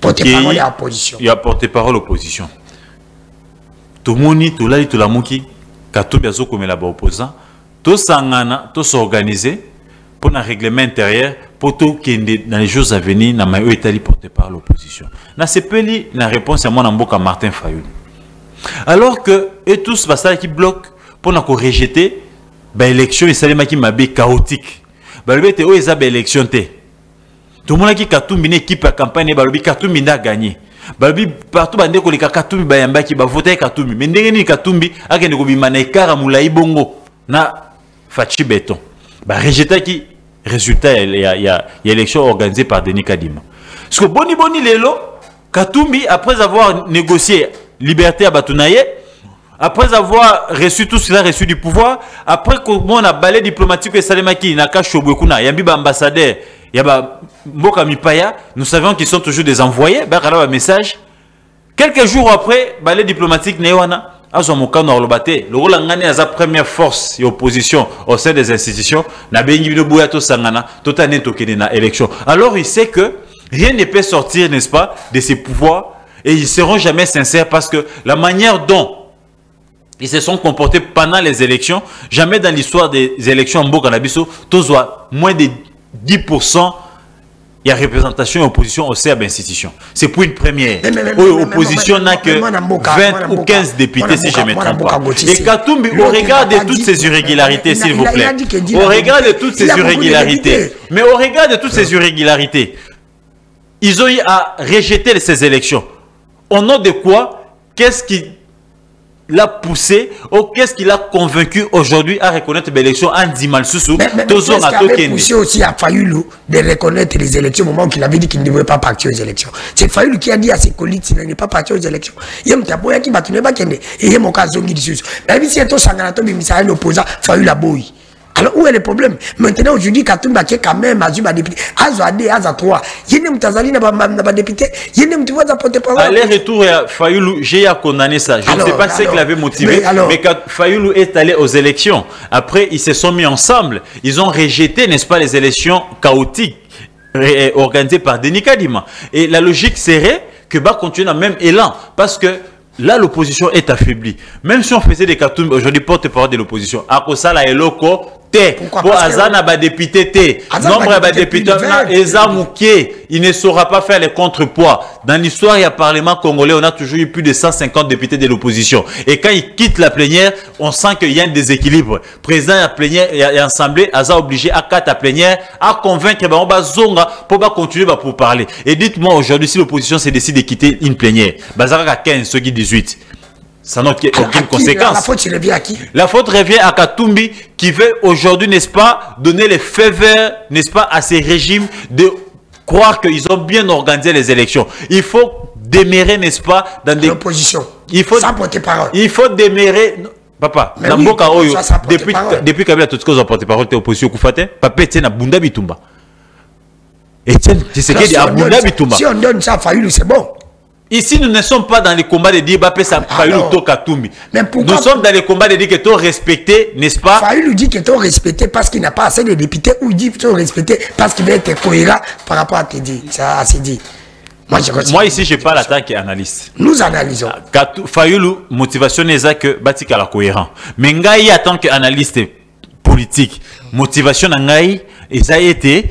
Porte-parole à opposition. Il y a porte-parole opposition. Tout le monde, tout là, tout la mouki, quand biazo comme là-bas opposant, tout s'engana, tout s'organiser pour un règlement intérieur, pour tout qui dans les jours à venir, na maillot Italie porte-parole opposition. Na sepeli na réponse à moi n'amboka Martin Fayoul. Alors que et tous basta qui bloquent pour nous rejeter, bah élection et salima qui m'a chaotique. Bah le bête où ils a élection té. Tout le monde qui Katumbi une équipe à campagne, Balobi Katumbi n'a gagné. Balobi partout bande ko les Katumbi bayamba qui ba voter Katumbi. Mais ndenge ni Katumbi a gagné ko bimana ekara mulai bongo na fachi béton. Ba rejeter qui résultat il y a élection organisée par Denis Kadima. Parce que boni lelo Katumbi après avoir négocié liberté à Batunaye, après avoir reçu tout cela, reçu du pouvoir, après qu'on a balai diplomatique et Salemaki n'a qu'à Chobwekuna, Yambi ambassadeur. Mboka Mipaya, nous savions qu'ils sont toujours des envoyés. Un message. Quelques jours après, balai diplomatique Newana, Azomoka Norlobate, le rôle ngani à sa première force et opposition au sein des institutions, n'a bien eu de bouyato sangana, tout un na élection. Alors il sait que rien ne peut sortir, n'est-ce pas, de ses pouvoirs et ils seront jamais sincères parce que la manière dont ils se sont comportés pendant les élections, jamais dans l'histoire des élections en Mboka Nabiso, tous moins de 10%, il y a représentation et opposition au sein de l'institution. C'est pour une première. L'opposition n'a que 20 ou 15 députés, si je ne me trompe pas. Et Katumbi, au regard de toutes ces irrégularités, s'il vous plaît, au regard de toutes ces irrégularités, mais au regard de toutes ces irrégularités, ils ont eu à rejeter ces élections. Au nom de quoi? Qu'est-ce qui l'a poussé ou qu'est-ce qui l'a convaincu aujourd'hui à reconnaître l'élection en Dimal Soussou? Qu'est-ce qui avait poussé aussi à Fayoulou de reconnaître les élections au moment qu'il avait dit qu'il ne devait pas partir aux élections? C'est Fayoulou qui a dit à ses collègues qu'il n'est pas parti aux élections. Il y a un taboya qui va pas et il y a mon cas zongi du Soussou. Mais si c'est un sanganato, mais c'est un opposant, Fayoulou a boui. Alors, où est le problème? Maintenant, aujourd'hui, Katumba qui est quand même Azuma député, Azade, Azatoua, il y a un Tazali n'a pas député, il y a un petit peu de porte-parole. Aller-retour à Fayoulou, j'ai à condamner ça. Je ne sais pas ce qui l'avait motivé, mais quand Fayoulou est allé aux élections, après, ils se sont mis ensemble, ils ont rejeté, n'est-ce pas, les élections chaotiques organisées par Denis Kadima. Et la logique serait que Ba continue dans le même élan, parce que là, l'opposition est affaiblie. Même si on faisait des cartoons, aujourd'hui, porte-parole de l'opposition, à cause de la Eloko, pour Azana ba député T, nombre de députés il ne saura pas faire les contrepoids. Dans l'histoire, il y a Parlement congolais, on a toujours eu plus de 150 députés de l'opposition. Et quand il quitte la plénière, on sent qu'il y a un déséquilibre. Président de la plénière et l'Assemblée, Aza obligé à 4 la plénière à convaincre on va zonga pour continuer pour parler. Et dites-moi aujourd'hui si l'opposition se décide de quitter une plénière, Bazara 15, ceux qui 18. Ça n'a aucune conséquence. La faute revient à qui? La faute revient à Katumbi qui veut aujourd'hui, n'est-ce pas, donner les faits verts, n'est-ce pas, à ces régimes de croire qu'ils ont bien organisé les élections. Il faut démérer, n'est-ce pas, dans des... L'opposition. Sans porte-parole. Il faut démérer... Papa, dans Mboka Oyo, depuis Kabila tout ce qu'on a porte-parole, t'es opposition Koufate, papa, t'es na Bunda Bitumba. Et tiens, c'est ce qui est à Bunda Bitumba. Si on donne ça à Fayoulou, c'est bon. Ici, nous ne sommes pas dans les combats de dire que ça Fayoulou to Katumbi. Nous sommes dans les combats de dire que tu respecté, n'est-ce pas? Fayoulou dit que tu respecté parce qu'il n'a pas assez de députés ou il dit que tu respecté parce qu'il va être cohérent par rapport à tes dits. Ça a dit. Moi ici, je parle en tant qu'analyste. Nous analysons. Fayoulou, motivation n'est que Batika la cohérent. Mais Ngaï, en tant qu'analyste politique, motivation Ngaï, et ça a été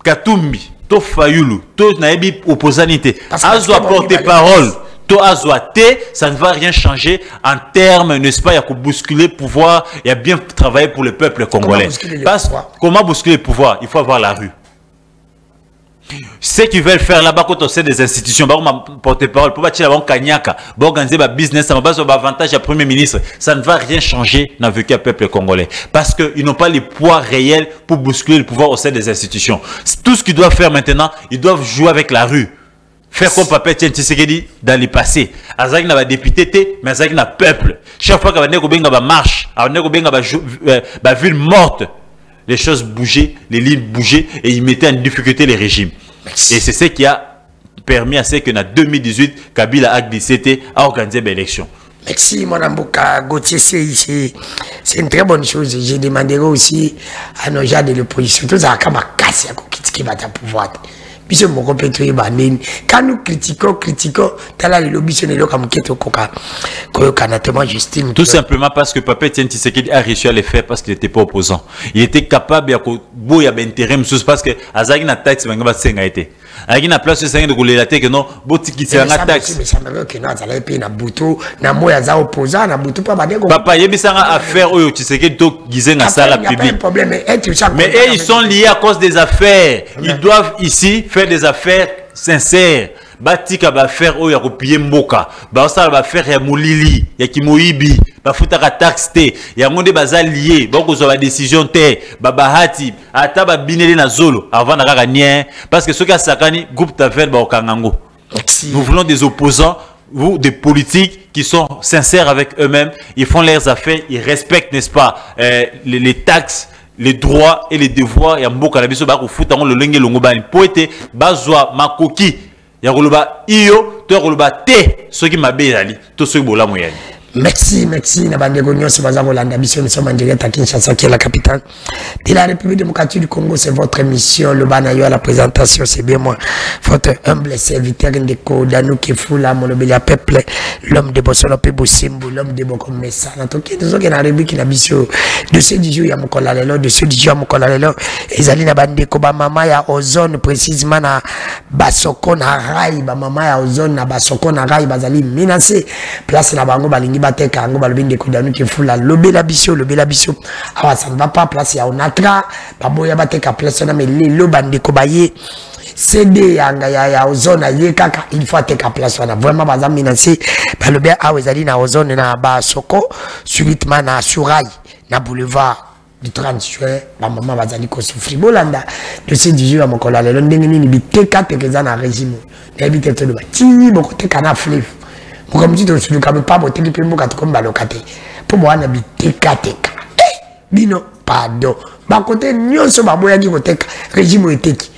Katumbi. To Fayoulou, to naebi opposanité, Azwa porte-parole, to Azwa T, ça ne va rien changer en termes, n'est-ce pas, il y a qu'à bousculer le pouvoir, il y a bien travailler pour le peuple congolais. Comment bousculer le pouvoir? Il faut avoir la rue. Ceux qui veulent faire là-bas quand on sait des institutions, porte-parole, pour bâtir la banque Kanyaka, pour organiser un business, ça va pas avantage à Premier ministre. Ça ne va rien changer dans le peuple congolais. Parce qu'ils n'ont pas les poids réels pour bousculer le pouvoir au sein des institutions. Tout ce qu'ils doivent faire maintenant, ils doivent jouer avec la rue. Faire comme Papa Etienne Tshisekedi dans le passé. Azaki n'a pas député, mais Azaki n'a peuple. Chaque fois qu'il y a une marche, une ville morte, les choses bougeaient, les lignes bougeaient et ils mettaient en difficulté les régimes. Merci. Et c'est ce qui a permis à ce que en 2018, Kabila a organisé l'élection. Merci, mon Amboka Gauthier, c'est une très bonne chose. Je demanderai aussi à nos gens de l'opposition, tous à Kamakasi à critiquer votre pouvoir. Quand nous critiquons, le lobby tout simplement parce que Papa Etienne Tshisekedi a réussi à le faire parce qu'il n'était pas opposant. Il était capable de intérim parce que Azagi na taxe mangaba senga été. Azagi na place senga de couler la tête que non, botiki c'est un taxe. Mais ça me que non, ça l'a payé na buto, na moya za opposant, na buto pas badego. Papa, il y a bien affaire oyo Tshisekedi to gizen na sala publique. Mais ils sont liés à cause des affaires. Ils doivent ici faire des affaires sincères. Batika ba faire oyo ya kopier mboka. Ba osala ba faire ya mulili, ya kimoyibi, ba futaka taxe te. Ya ngonde baza lié, ba ko zo ba décision te, ba bahati, ata ba bineli na zolo avant na kaka nien parce que ceux qui sakani groupe tafel ba okangango. Nous voulons des opposants, ou des politiques qui sont sincères avec eux-mêmes, ils font leurs affaires, ils respectent, n'est-ce pas, les taxes, les droits et les devoirs. Il y a beaucoup de choses qui sont le lengue longo bani. Poete bazwa makoki. Il y a roloba iyo, to roloba te. Ceux qui m'abeillent ali, tous ceux qui bola moyenne. Merci. Nous sommes en direct à Kinshasa, qui est la capitale de la République démocratique du Congo. C'est votre émission, le Banayo à la présentation. C'est bien moi, votre humble serviteur Ndeko Danou Kefula, mon obélia peuple, l'homme de Bosolope Bosimbo, l'homme de Bokomessa. En tout cas, nous sommes dans la République qui n'a pas de ceux du jour, il y a mon colalelo, de ceux du jour, il y a mon colalelo. Et Zalina Bandeko, Bamama, il y a Ozone, précisément, na Basoko, na Rai, Bamama, il y a Ozone, na Basoko, na Rai, Bazali, menacé. Place na Bango, Balingi. Bateka ngo balobin de kodanu ki fula lobela biso awa ça ne va pas place ya onatra baboya bateka place na mais lelo bande ko baye CD ya ozone ye kaka il faut ateka place na vraiment baza menacé balobia awa ezali na ozone na ba soko subitement na surai na boulevard du 30 juin ba maman bazali ko souffrir bolanda de ce 18 à mon kolala ndenge nini biteka tekeza na régime na bitete de ba ti boko teka na fleuve. Comme tu te pas botter les pimbo comme balokate. Pour moi, on a biteka. Bino, pardon. Ba côté, nyon so ba boya ki koteka. Régime eteki.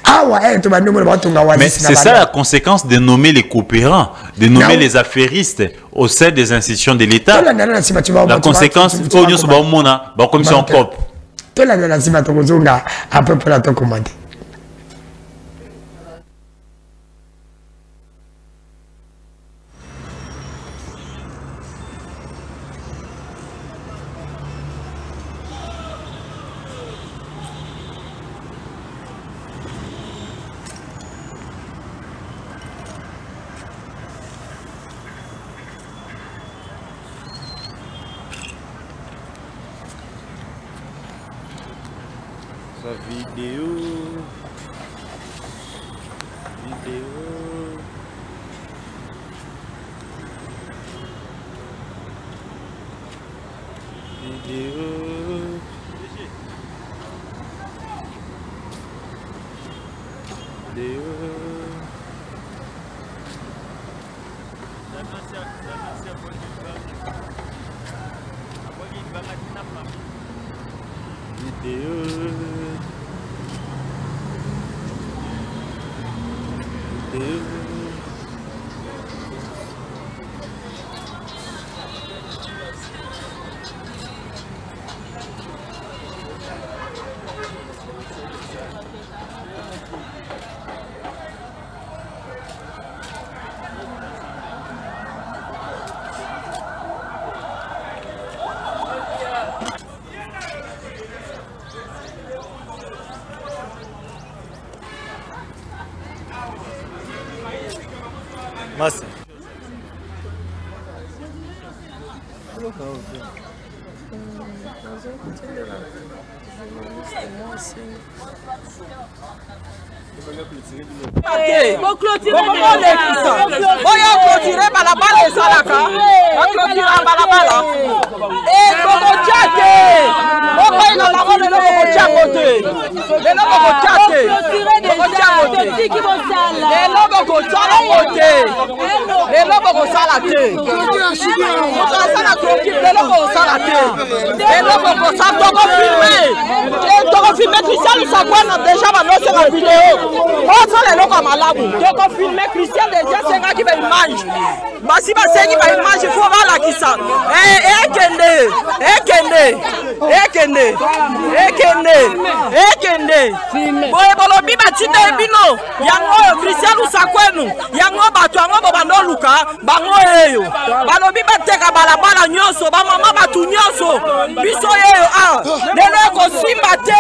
Ah ouais, tu vas nommer le. Mais c'est ça la conséquence de nommer les coopérants, de nommer les affairistes au sein des institutions de l'État. La conséquence, on se bat au monde, comme ça on cop. Toi là, la cima tozonga à peu près la ton commande. Massa. Christian déjà c'est un qui va image. Basi basengi ba image faut la kisa. Ekende. Boye bolobi batinde bino. Yango Christian usakwenu. Yango batu yango bobando luka bango eyo. Balobi bateka balabala nyonso ba mama batu nyonso. Biso eyo lelo ko simba te.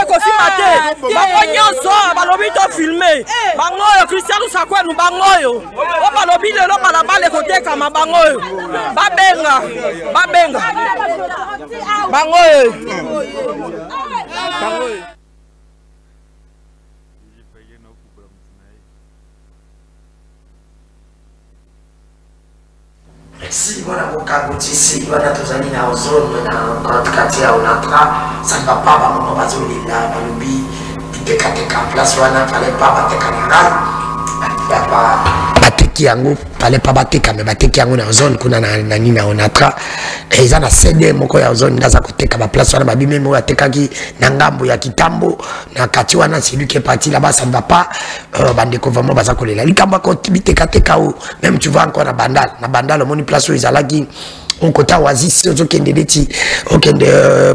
Bango nyonso balobi to filmer. Bango Christian usakwenu bango yo. O balobi lelo balabala koteka mabango yo. Babenga. Bango yo. Si wana kokangutisi wana tozali na ozone na katikati ya onatra ça ne va pas bamama bazolela balobi bitekateka place wana fale pa bateka na ngai bateki yango fale pa bateka me bateki yango na ozone kuna na nani na onatra eza na CD moko ya ozone ndaza koteka ba place wana babi memo atekaki na ngambo ya kitambo na kati wana celui qui est parti là-bas ça ne va pas bandeko vraiment baza kolela likambo ko bitekateka ou même tu vois encore na bandal au moni place où ils allaki on kota oasis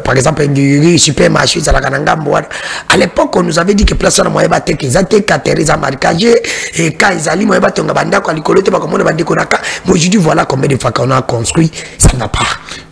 par exemple du supermarché à la ngambo. À l'époque on nous avait dit que place na moyen ba tek ezate Teresa marquage et quand ils allaient moyen ba tonga banda ko likolote ba komona bande konaka. Moi je dis voilà combien de fois qu'on a construit ça n'a pas.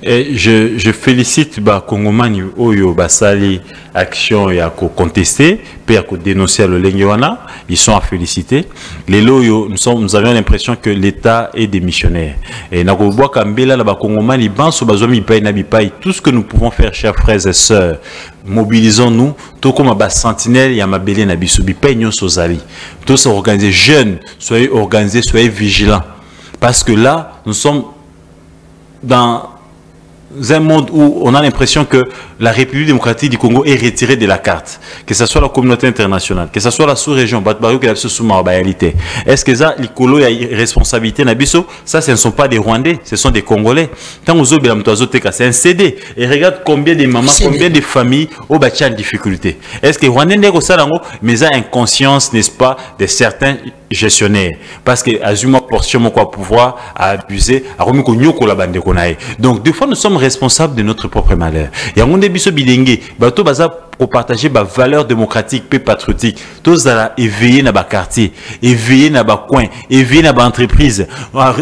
Et je félicite ba Kongomani oyo basali action ya ko contester pe ko dénoncer le lengewana, ils sont à féliciter. Les loyo nous avions l'impression que l'État est démissionnaire et na ko boa kambela la ba Kongomani banso bazomi pay na bipai. Tout ce que nous pouvons faire, chers frères et sœurs, mobilisons-nous tout comme ba sentinelle ya mabele na biso bipai nyoso zali. Tous organisés jeunes, soyez organisés, soyez vigilants parce que là nous sommes dans un monde où on a l'impression que la République démocratique du Congo est retirée de la carte, que ce soit la communauté internationale, que ce soit la sous-région, est-ce que ça, l'icolo a une responsabilité nabiso? Ça, ce ne sont pas des Rwandais, ce sont des Congolais. Tant c'est un CD. Et regarde combien de mamans, combien de familles ont battu en difficulté. Est-ce que Rwandais n'est pas mais a inconscience, n'est-ce pas, de certains gestionnaires? Parce que Azuma portion mon pouvoir à abuser, à remettre la bande qu'on a. Donc, des fois, nous sommes responsables de notre propre malheur. Et on est biso bilingue, bateau baza pour partager ba valeurs démocratiques et patriotiques. Tous à éveiller na ba quartier, éveiller na ba coin, éveiller na ba entreprise.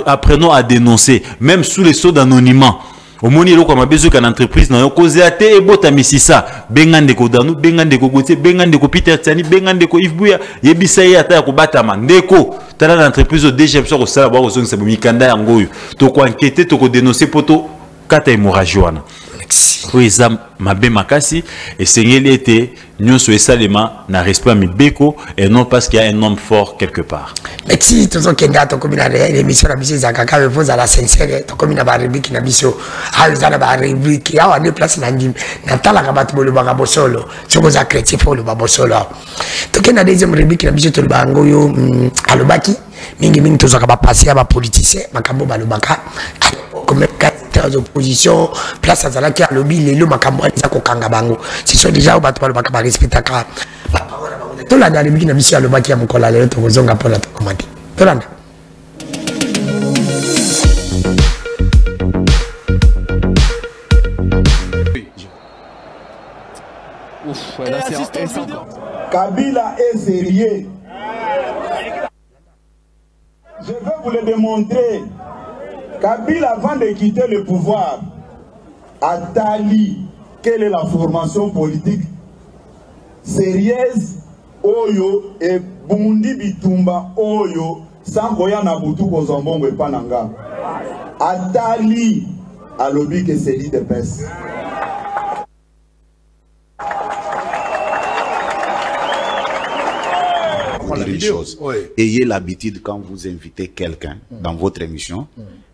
Apprenons à dénoncer, même sous les sceaux d'anonymat. Au moni lo comme besoin qu'une entreprise na cause até et bota misisa bengande ko danu bengande ko gote bengande ko Peter Tani bengande ko Ifbuya yebisa ye ata ko batama ndeko tala l'entreprise au DG so ko sala ba ko zonga sabu mikanda yango yo to ko enquêter to ko dénoncer poto kata hémorragie wana. Oui, ça m'a bien makasi et Seigneur était nous sur salema na respect mi beko et non parce qu'il y a un homme fort quelque part. Merci tous ceux qui ont commis l'émission la musique zakaka me pose à la sincère to commis na ba rubrique na biso ha uzana ba rubrique ya wa ne place na ndim na tala ka batu bolo ba bosolo soko za chrétien pour le babosolo to kena deuxième rubrique na biso to le bango yo alobaki mingi to zaka ba passer ba politicien makambo balobaka comme aux oppositions place à Zalaki à lobby les lots makambo za ko kanga bango si so déjà ba to ba ka respecta ka to la dali biki na biso alobaki ya mukola lelo to kozonga pona to komati to landa Kabila est sérieux. Je vais vous le démontrer. Kabila, avant de quitter le pouvoir, a tali quelle est la formation politique sérieuse Oyo et Bundi Bitumba Oyo sans koya na butu ko zombongo epananga. A tali a lobby que c'est dit de peste. dire une chose. Ayez l'habitude quand vous invitez quelqu'un dans votre émission,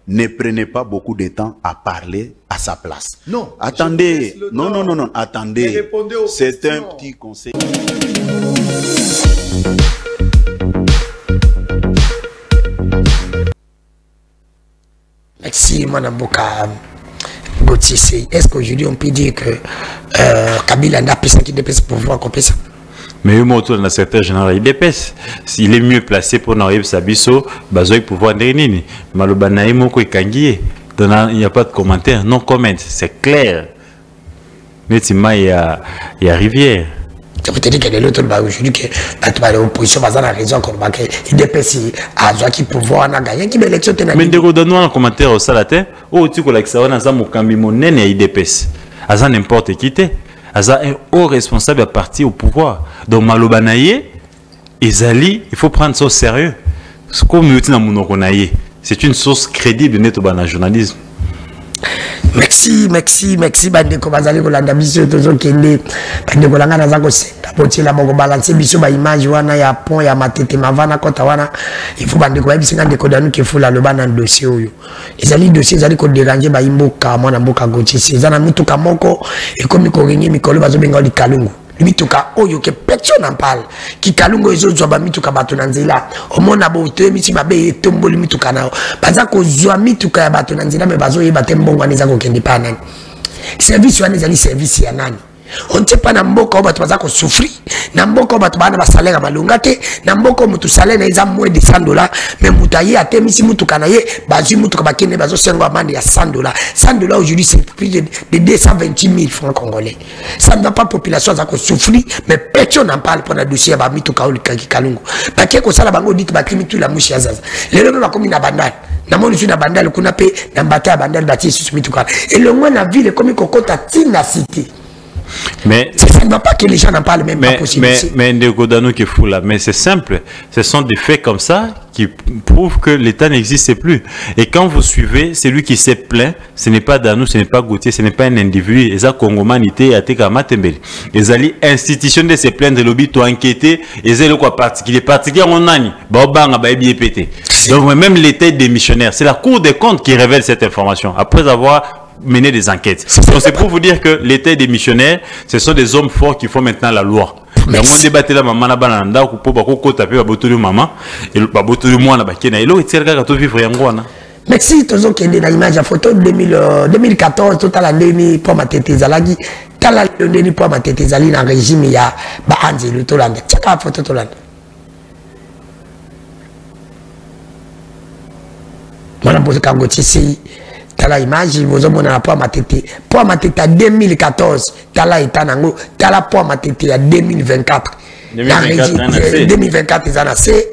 ne prenez pas beaucoup de temps à parler à sa place. Non. Attendez. Non, attendez. C'est un petit conseil. Merci, Mme Boka Gauthier. Est-ce qu'aujourd'hui on peut dire que Kabila n'a pas qui dépasse pour pouvoir accomplir ça? Mais il y a un secrétaire général, il dépasse. S'il est mieux placé pour n'arriver à Bisso, il faut pouvoir dire nini. Malobanaï moko ikangiye. Il n'y a pas de commentaire, non comment, c'est clair. Netima il y a rivière. Je peux te dire que l'autre aujourd'hui que l'opposition va avoir raison qu'on va qu'il dépasse à qui pouvoir n'a gagné qui l'élection tenait. Mais de donner un commentaire au salaté, oh tu connais que ça on a ça mon cambi mon nene il dépasse. Asa n'importe qui t'es. Asa un haut responsable à partir au pouvoir. Donc Malobanaye, Ezali, il faut prendre ça au sérieux. Ce qu'on me dit dans mon okonaye, c'est une source crédible de notre journalisme. Merci bandeko bazali kolanda biso tozo kende bandeko langa naza ko senda potela bongo balancer biso ba image wana ya pont ya matete mavana kota wana il faut bandeko ba bisinga ndeko danu ke fula loba na dossier oyo ezali dossier ezali ko déranger ba imboka mwana mboka Gauthier ezana mituka moko ekomi ko renye mikolo bazo benga li kalungu mituka oyo ke personne n'en parle ki kalungu ezo zwa ba mituka bato na nzela omona bo te miti mabe etomboli mituka nao baza ko zwa mituka ya bato na nzela me bazo yeba te mbongo aneza ko kende pa nani service wana ezali service ya nani on ne sait pas na mboka o bato baza ko souffrir na mboka o bato bana ba salaire balonga te na mboka mutu salaire na eza moins de $100 mais mutaye atemisi mutuka na ye bazui mutuka bakene bazo sengo amande ya $100 $100 aujourd'hui c'est plus de 220 000 francs congolais. Ça ne va pas population za ko souffrir mais personne n'en parle pour la dossier ba mituka o likaki kalungu bakie ko sala bango dit ba krimi tout la mushi azaza lelo ba komi na bandal na moni su na bandal kuna pe na mbata bandal bati su mituka et le moins na ville comme kokota tina cité. Mais ça ne va pas que les gens n'en parlent même pas possible. Mais Ndegodano qui est fou là, mais c'est simple. Ce sont des faits comme ça qui prouvent que l'État n'existe plus. Et quand vous suivez, c'est lui qui s'est plaint, ce n'est pas Danou, ce n'est pas Gauthier, ce n'est pas un individu. Et ça, Congomanité, Ateka Matembele. Les alliés institutions de se plaindre de lobby, tout enquêté, et c'est le quoi particulier. Particulier, on a ni, Baobang, Baébi pété. Donc, même l'État est démissionnaire. C'est la Cour des comptes qui révèle cette information. Après avoir mener des enquêtes. Donc c'est pour vous dire que l'État des missionnaires, ce sont des hommes forts qui font maintenant la loi. Mais on débat là maman na bananda ko po bako ko taper ba boto maman et ba boto mwana ba kena elo etiraka ka to vivre yango wana. Merci tozo kende na image ya photo 2014 total en 2000 pour matete zalagi tala ndeni pour matete zali na régime ya ba anzelo tolanda. Chaka photo tolanda. Mwana bozo kangotie si tala image vous avez mon rapport à ma tête à 2014 tala etanango tala pour ma tête à 2024 2024 ils en a c'est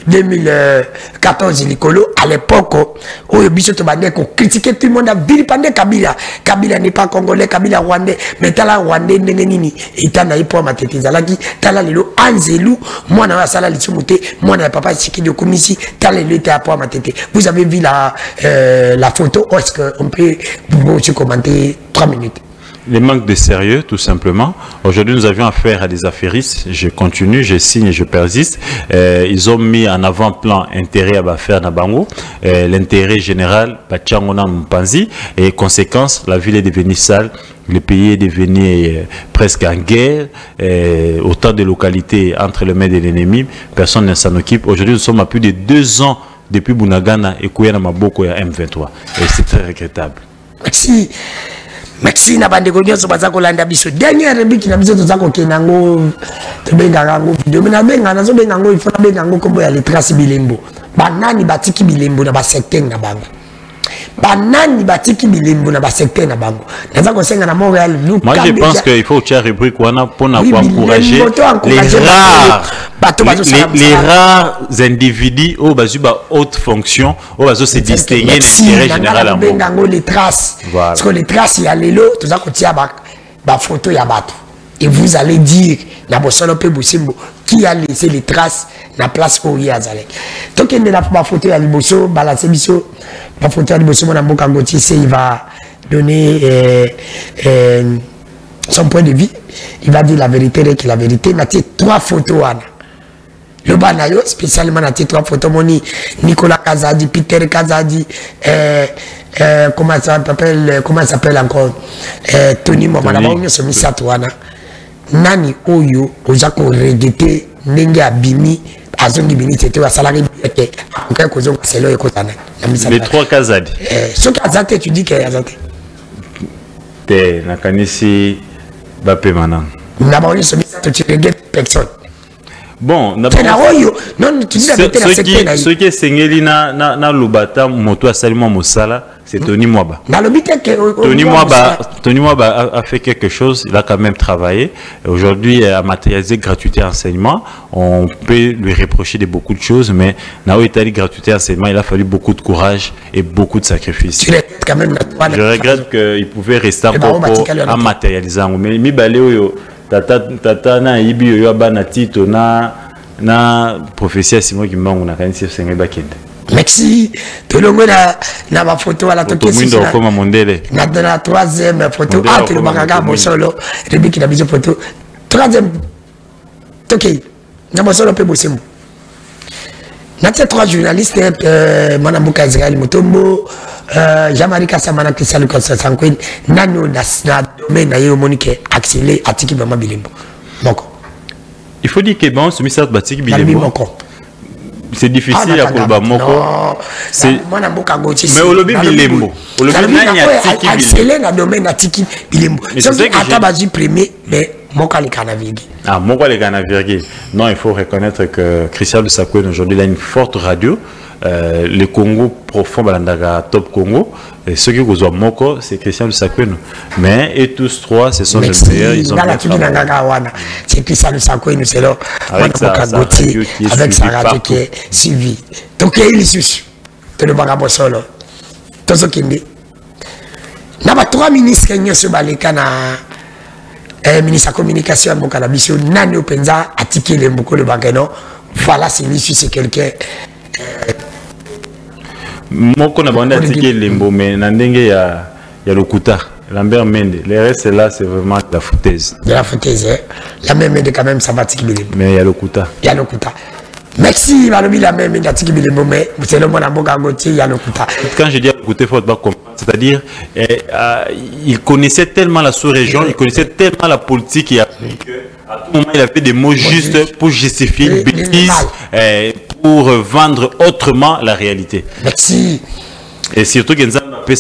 2014 Nicolo à l'époque où le biso to bandé ko critiquer tout le monde a vilipender Kabila n'est pas congolais Kabila rwandais mais tala rwandais nini etana pour ma tête zalaki tala lelo anzelu moi na sala lisumuté moi na papa Tshisekedi de komisi tala le était pour ma tête. Vous avez vu la photo, est-ce qu'on peut vous commenter 3 minutes? Les manques de sérieux, tout simplement. Aujourd'hui, nous avions affaire à des affairistes. Je continue, je signe et je persiste. Ils ont mis en avant-plan intérêt à faire Nabango, l'intérêt général, Pachangona Mpanzi, et conséquence, la ville est devenue sale. Le pays est devenu presque en guerre, autant de localités entre les mains de l'ennemi, personne ne s'en occupe. Aujourd'hui, nous sommes à plus de 2 ans depuis Bunagana et Kouyana Maboko et M23. Et c'est très regrettable. Merci. Merci na bandeko nyonso baza kolanda biso dernière rubrique na biso toza kokenda ngo tobenga ngo video na benga nazo benga ngo il faut na benga ngo kombo ya les traces bilembo banani batiki bilembo na ba secteur na bango banani batiki bilembo na ba secteur na bango naza kosenga na Montréal nous. Moi je pense qu'il faut faire rubrique wana pour encourager les rares individus au bazuba haute fonction au bazo se distinguer d'intérêt général en benga ngo les traces parce que les traces il y a lelo toza kotia ba photo ya bato et vous allez dire na bosolo pe bosimbo qui a laissé les traces na place où il y a zalek donc il la photo ya liboso balancer biso la photo ya liboso mona mboka Gauthier il va donner son point de vue, il va dire la vérité, il a 3 photos wana Le banayo, spécialement dans tes 3 photos, moni Nicolas Kazadi, Peter Kazadi, comment ça s'appelle encore, Tony Momala, on se mis ça toi, Nani Oyo, Ozako Regete, Nenga Bimi, Azongi Bini, c'était à Salari, les 3 Kazadi. Ce Kazate, tu dis qu'il y a Kazate. T'es, Nakanisi, Bapé Manan. N'a pas eu ce message, tu regrettes personne. Bon, non, tu dis la vérité, ce qui est Sengeli na Lubata, Moto Salimo Mosala, c'est Tony Mwaba. Tony Mwaba a fait quelque chose, il a quand même travaillé. Aujourd'hui, à matérialiser gratuité enseignement, on peut lui reprocher de beaucoup de choses, mais Nao Italie gratuité enseignement, il a fallu beaucoup de courage et beaucoup de sacrifices. Je regrette qu'il pouvait rester encore à matérialiser. Mais mi balé tata na ibi yo bana tito na prophétie Simon Kimbangu na kanisi senge bakende. Merci. Tout le monde na ma photo à la toke si na dans la 3e photo ah tu le bagaga bosolo rebiki na biso photo 3e toke na bosolo pe bosemo. Na 3 journalistes Manambuka Israël Mutombo Jean-Marie Kassamana Christian Konstantin Nano na domaine na yo monique accéléré atiki Mama Bilembo. Moko. Il faut dire que bon ce message batiki Bilembo. C'est difficile pour le Moko. C'est mais au lobby Bilembo. Au lobby Nani accéléré na domaine atiki Bilembo. C'est atabazi premier mais Moka les Canavigui. Ah, Moka les Canavigui. Non, il faut reconnaître que Christian de Sakwen aujourd'hui il a une forte radio. Le Congo profond balandaga top Congo et ceux qui vous ont Moko c'est Christian de Sakwen mais et tous 3 ce sont les meilleurs ils ont c'est Christian de Sakwen c'est là avec sa radio qui est suivi donc il est tout le bagabo solo tout ce qui dit n'a pas 3 ministres qui sont baleka na ministre de la communication Moka la mission nani openza atiki le Moko le bagano voilà c'est l'issue c'est quelqu'un Moko na bande atiki lembo mais na ndenge ya lokuta Lambert Mende le reste là c'est vraiment de la foutaise la même Mende quand même ça va atiki lembo mais ya lokuta merci balobi la même Mende atiki lembo mais c'est le monde à Mboka Gauthier ya lokuta quand je dis écoutez faut pas comprendre c'est-à-dire il connaissait tellement la sous-région il connaissait tellement la politique et à tout moment il a fait des mots justes pour justifier une bêtise pour vendre autrement la réalité. Merci. Et surtout que nous avons un peu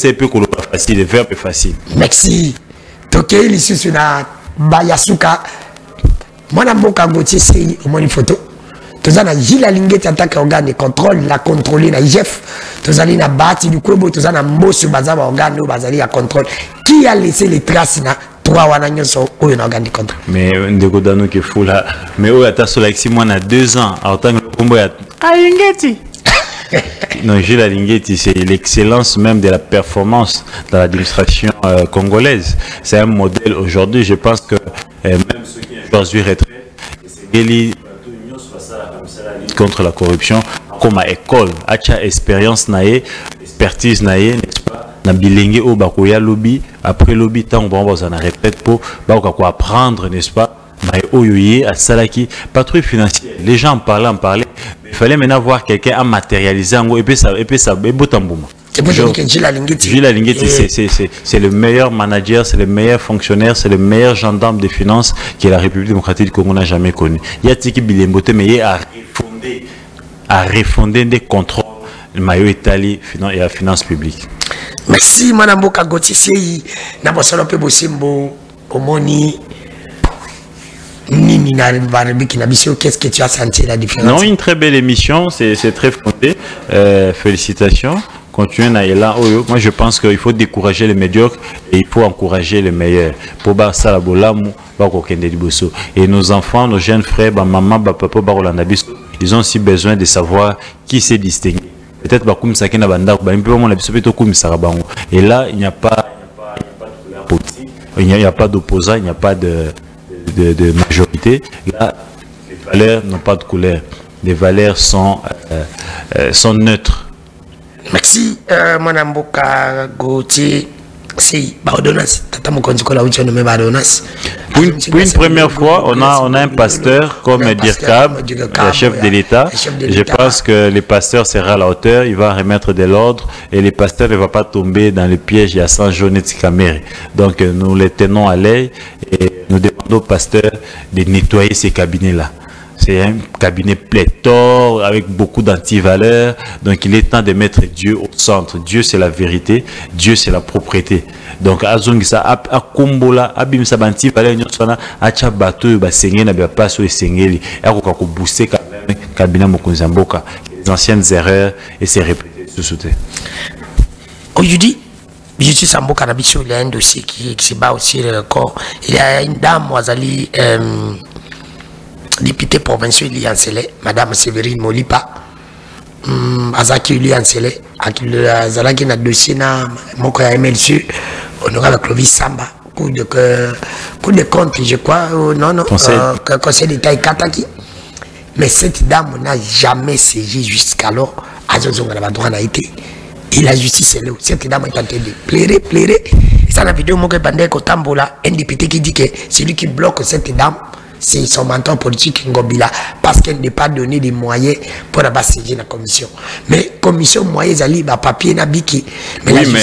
facile, le verbe est facile. Merci. Toke ici sur la Bayasuka. Moi, je suis Gauthier, c'est une photo. Tous na Gila Lingeti attaque organe de contrôle, la contrôler na IGF. Tous na Bati du Kobo, tous na Mosu Bazaba organe de Bazali à contrôle. Qui a laissé les traces na 3 wananyo so oyo na organe de contrôle. Mais ndeko dano ke fou là. Mais oyo ata so like si moi na 2 ans, autant que combo ya Lingeti. Non, Gila Lingeti, c'est l'excellence même de la performance dans l'administration congolaise. C'est un modèle aujourd'hui, je pense que même ceux qui ont choisi retraite, c'est Geli contre la corruption comme école, acha expérience naé, expertise naé, n'est-ce pas? Na bilingue au bakoya lobby après lobby tant on va en répète pour quoi apprendre, n'est-ce pas? Mais oyoye à salaki patrouille financière. Les gens parlaient, il fallait maintenant voir quelqu'un à matérialiser en et puis ça et botambouma. Gila Lingeti, c'est le meilleur manager, c'est le meilleur fonctionnaire, c'est le meilleur gendarme de finances que la République démocratique du Congo n'a jamais connu. Il y a Tiki Bilembote, mais il a refondé des contrôles Mayo Italie et la finance publique. Merci, Madame Boka Gauthier. Nabosolo pe bosimbo, omoni. Qu'est-ce que tu as senti la différence? Non, une très belle émission, c'est très fondé. Félicitations. Continuez à là. Moi, je pense qu'il faut décourager les médiocres et il faut encourager les meilleurs. Pour ça, et nos enfants, nos jeunes frères, maman, papa, ils ont aussi besoin de savoir qui s'est distingué. Peut-être et là, il n'y a pas de politique, il n'y a pas d'opposant, il n'y a pas de majorité. Là, les valeurs n'ont pas de couleur. Les valeurs sont neutres. Merci, Madame Boka Gauthier. Si, ordonnance. Tata Mokonziko la ouïe nommé ordonnance. Pour une première fois, on a un pasteur comme Dirkab, le chef de l'État. Je pense que le pasteur sera à la hauteur, il va remettre de l'ordre et le pasteur ne va pas tomber dans le piège à San Jonet Kamere. Donc nous les tenons à l'œil et nous demandons au pasteur de nettoyer ces cabinets-là. C'est un cabinet pléthore avec beaucoup d'antivaleurs. Donc il est temps de mettre Dieu au centre. Dieu c'est la vérité, Dieu c'est la propriété. Donc azongisa a kombola abimisa bantivaleur nyosona acha bato ba sengena ba paso esengeli akoka ko booster quand même cabinet Mokonzi Mboka. Les anciennes erreurs et c'est répété sous te. Aujourd'hui, Justice Mboka na biso il y a un dossier qui se bat aussi le corps. Il y a une dame Wazali député provincial Liancele, Madame Séverine Molipa, Azaki Liancele, Azalaki na dossier na moko ya MLC, honorable Clovis Samba, coup de compte, je crois, non, conseil d'État Kataki. Mais cette dame n'a jamais saisi jusqu'alors, Azozonga na droit n'a été. Et la justice est là. Cette dame est en train de pleurer. Et ça, la vidéo, moi, Kotambola, un député qui dit que celui qui bloque cette dame, c'est son mentor politique Ngobila, parce qu'elle n'est pas donné des moyens pour avoir saisi la commission. Mais commission moyens ali ba papier na biki. Mais oui, mais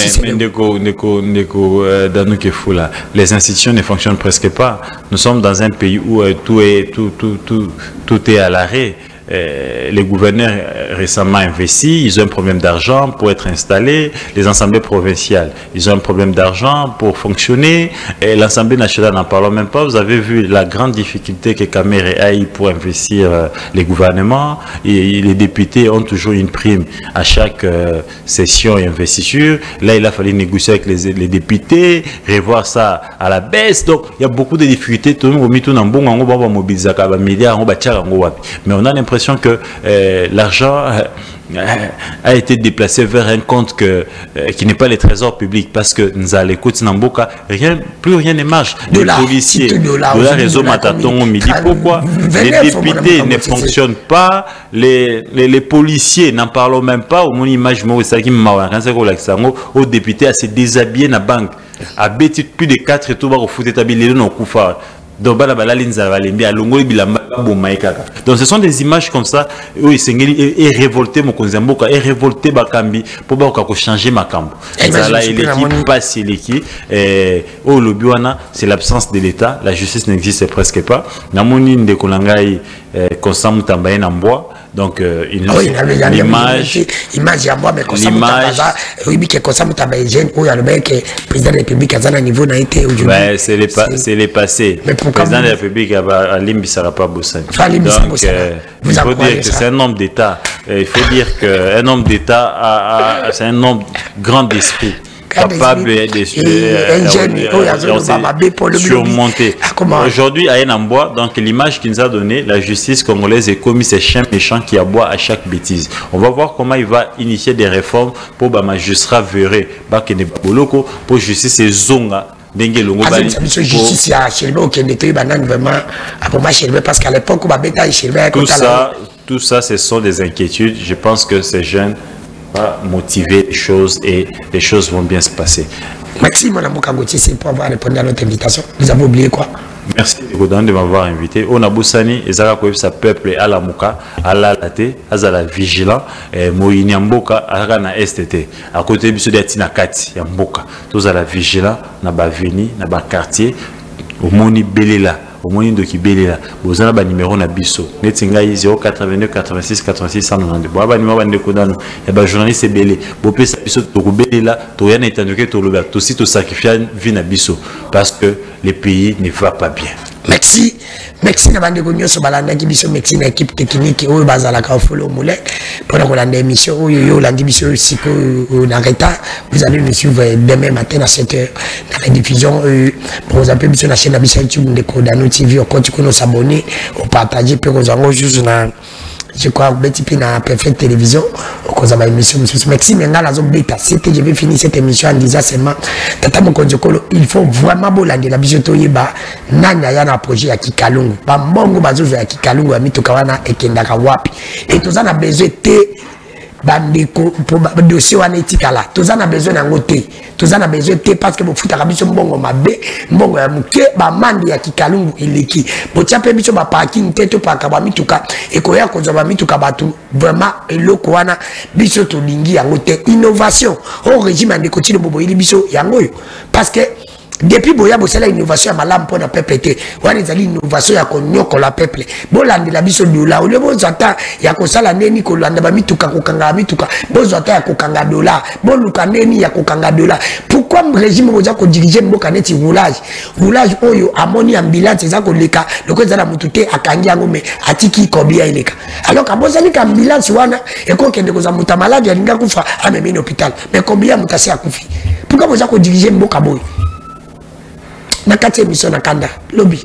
les institutions ne fonctionnent presque pas. Nous sommes dans un pays où tout est à l'arrêt. Les gouverneurs récemment investis, ils ont un problème d'argent pour être installés. Les assemblées provinciales, ils ont un problème d'argent pour fonctionner. Et l'Assemblée nationale, n'en parlons même pas. Vous avez vu la grande difficulté que Kamere a eu pour investir les gouvernements. Et les députés ont toujours une prime à chaque session et investiture. Là, il a fallu négocier avec les députés, revoir ça à la baisse. Donc, il y a beaucoup de difficultés. Tout le monde mobiliser milliards, mais on a l'impression que l'argent a été déplacé vers un compte qui n'est pas le trésor public, parce que nous allons écouter Namboka, plus rien ne marche. Les policiers de la réseau Mataton midi. Pourquoi les députés ne fonctionnent pas, les policiers n'en parlons même pas. Au moins image aux députés à se déshabiller dans la banque, à bêter plus de 4 tours au foot établi dans Koufa. Donc ce sont des images comme ça où il est révolté Mokonzi Mboka est révolté Bakambi pour changer Makambo. C'est l'absence de l'État, la justice n'existe presque pas. Namoni de Kolangai Constant Mutambaye Namboa. Donc l'image président de la République à un niveau n'a été aujourd'hui. C'est les passés. Le président de la République a Limbi Sarapa Boussani. Donc il faut dire que c'est un homme d'État. Il faut dire qu'un homme d'État c'est un homme grand d'esprit, capable de surmonter. Aujourd'hui, à Enamboa, donc l'image qu'il nous a donnée, la justice congolaise est commis ces chiens méchants qui aboient à chaque bêtise. On va voir comment il va initier des réformes pour que magistrat verrait pour justice et zonga. Tout ça, ce sont des inquiétudes. Je pense que ces jeunes motiver les choses et les choses vont bien se passer. Merci Mme Moukangoti pour avoir répondu à notre invitation. Vous avez oublié quoi? Merci de m'avoir invité. On a Boussani et Zara sa peuple à la Mouka, à la Late, à la vigilant, et Moïni Mboka, à la STT. À côté de Tina Kati, Mboka. Tous à la vigilant, na ba veni, na ba quartier, au Moni Belela. Au moins de qui bélela vous avez un numéro na biso netinga 082 86 86 192 bon ba numéro bande kodano ya ba journaliste belé bo pesa biso to ko bélela to yana etandoke to loba to si to sacrifier vie na biso parce que le pays ne va pas bien. Merci na bande ko nyoso balanda ki biso merci na équipe technique oyo bazala ka follow moulin pour la émission oyo yo landi biso siko na retard. Vous allez nous suivre demain matin à 7h dans la diffusion pour vous appeler sur la chaîne YouTube de Kodano TV. On continue nous s'abonner, on partage puis on en juste na je crois petit peu na Perfect Télévision on cause ma émission. Merci maintenant la zone bêta. C'était je vais finir cette émission en disant seulement tata Mokonzokolo il faut vraiment bolande la biso toyeba nanya yana projet ya Kikalungu ba mbongo bazo ya Kikalungu ya mitokawana ekendaka wapi et tous en a besoin bandeko pour dossier wana etikala tozana besoin nango te tozana besoin te parce que bofutaka biso mbongo mabe mbongo ya muke bamande ya kikalungu eleki botia pe biso baparking te topaka bamituka ekoya kozwa bamituka batu vraiment eloko wana biso tolingi yango te innovation au régime andeko tino boboyeli biso yango yo parce que depuis boya bosala innovation ya malamu mpona peuple te wana ezali innovation ya konyokola peuple bolandela biso dola ole bozwa ata ya kosala ndeni kolanda bamituka kokanga bamituka bozwa ata ya kokanga dola boluka ndeni ya kokanga dola pourquoi régime boza kodirige mboka neti roulage oyo amoni ambulance eza koleka loko eza na mutu te akangi yango me atiki kobia eleka alors kabozali ka ambulance wana ekokende koza muta malade alinga kufa amemeni hôpital mais combien mutasi akufi pourquoi boza kodirige mboka boyo nakati émission na kanda lobby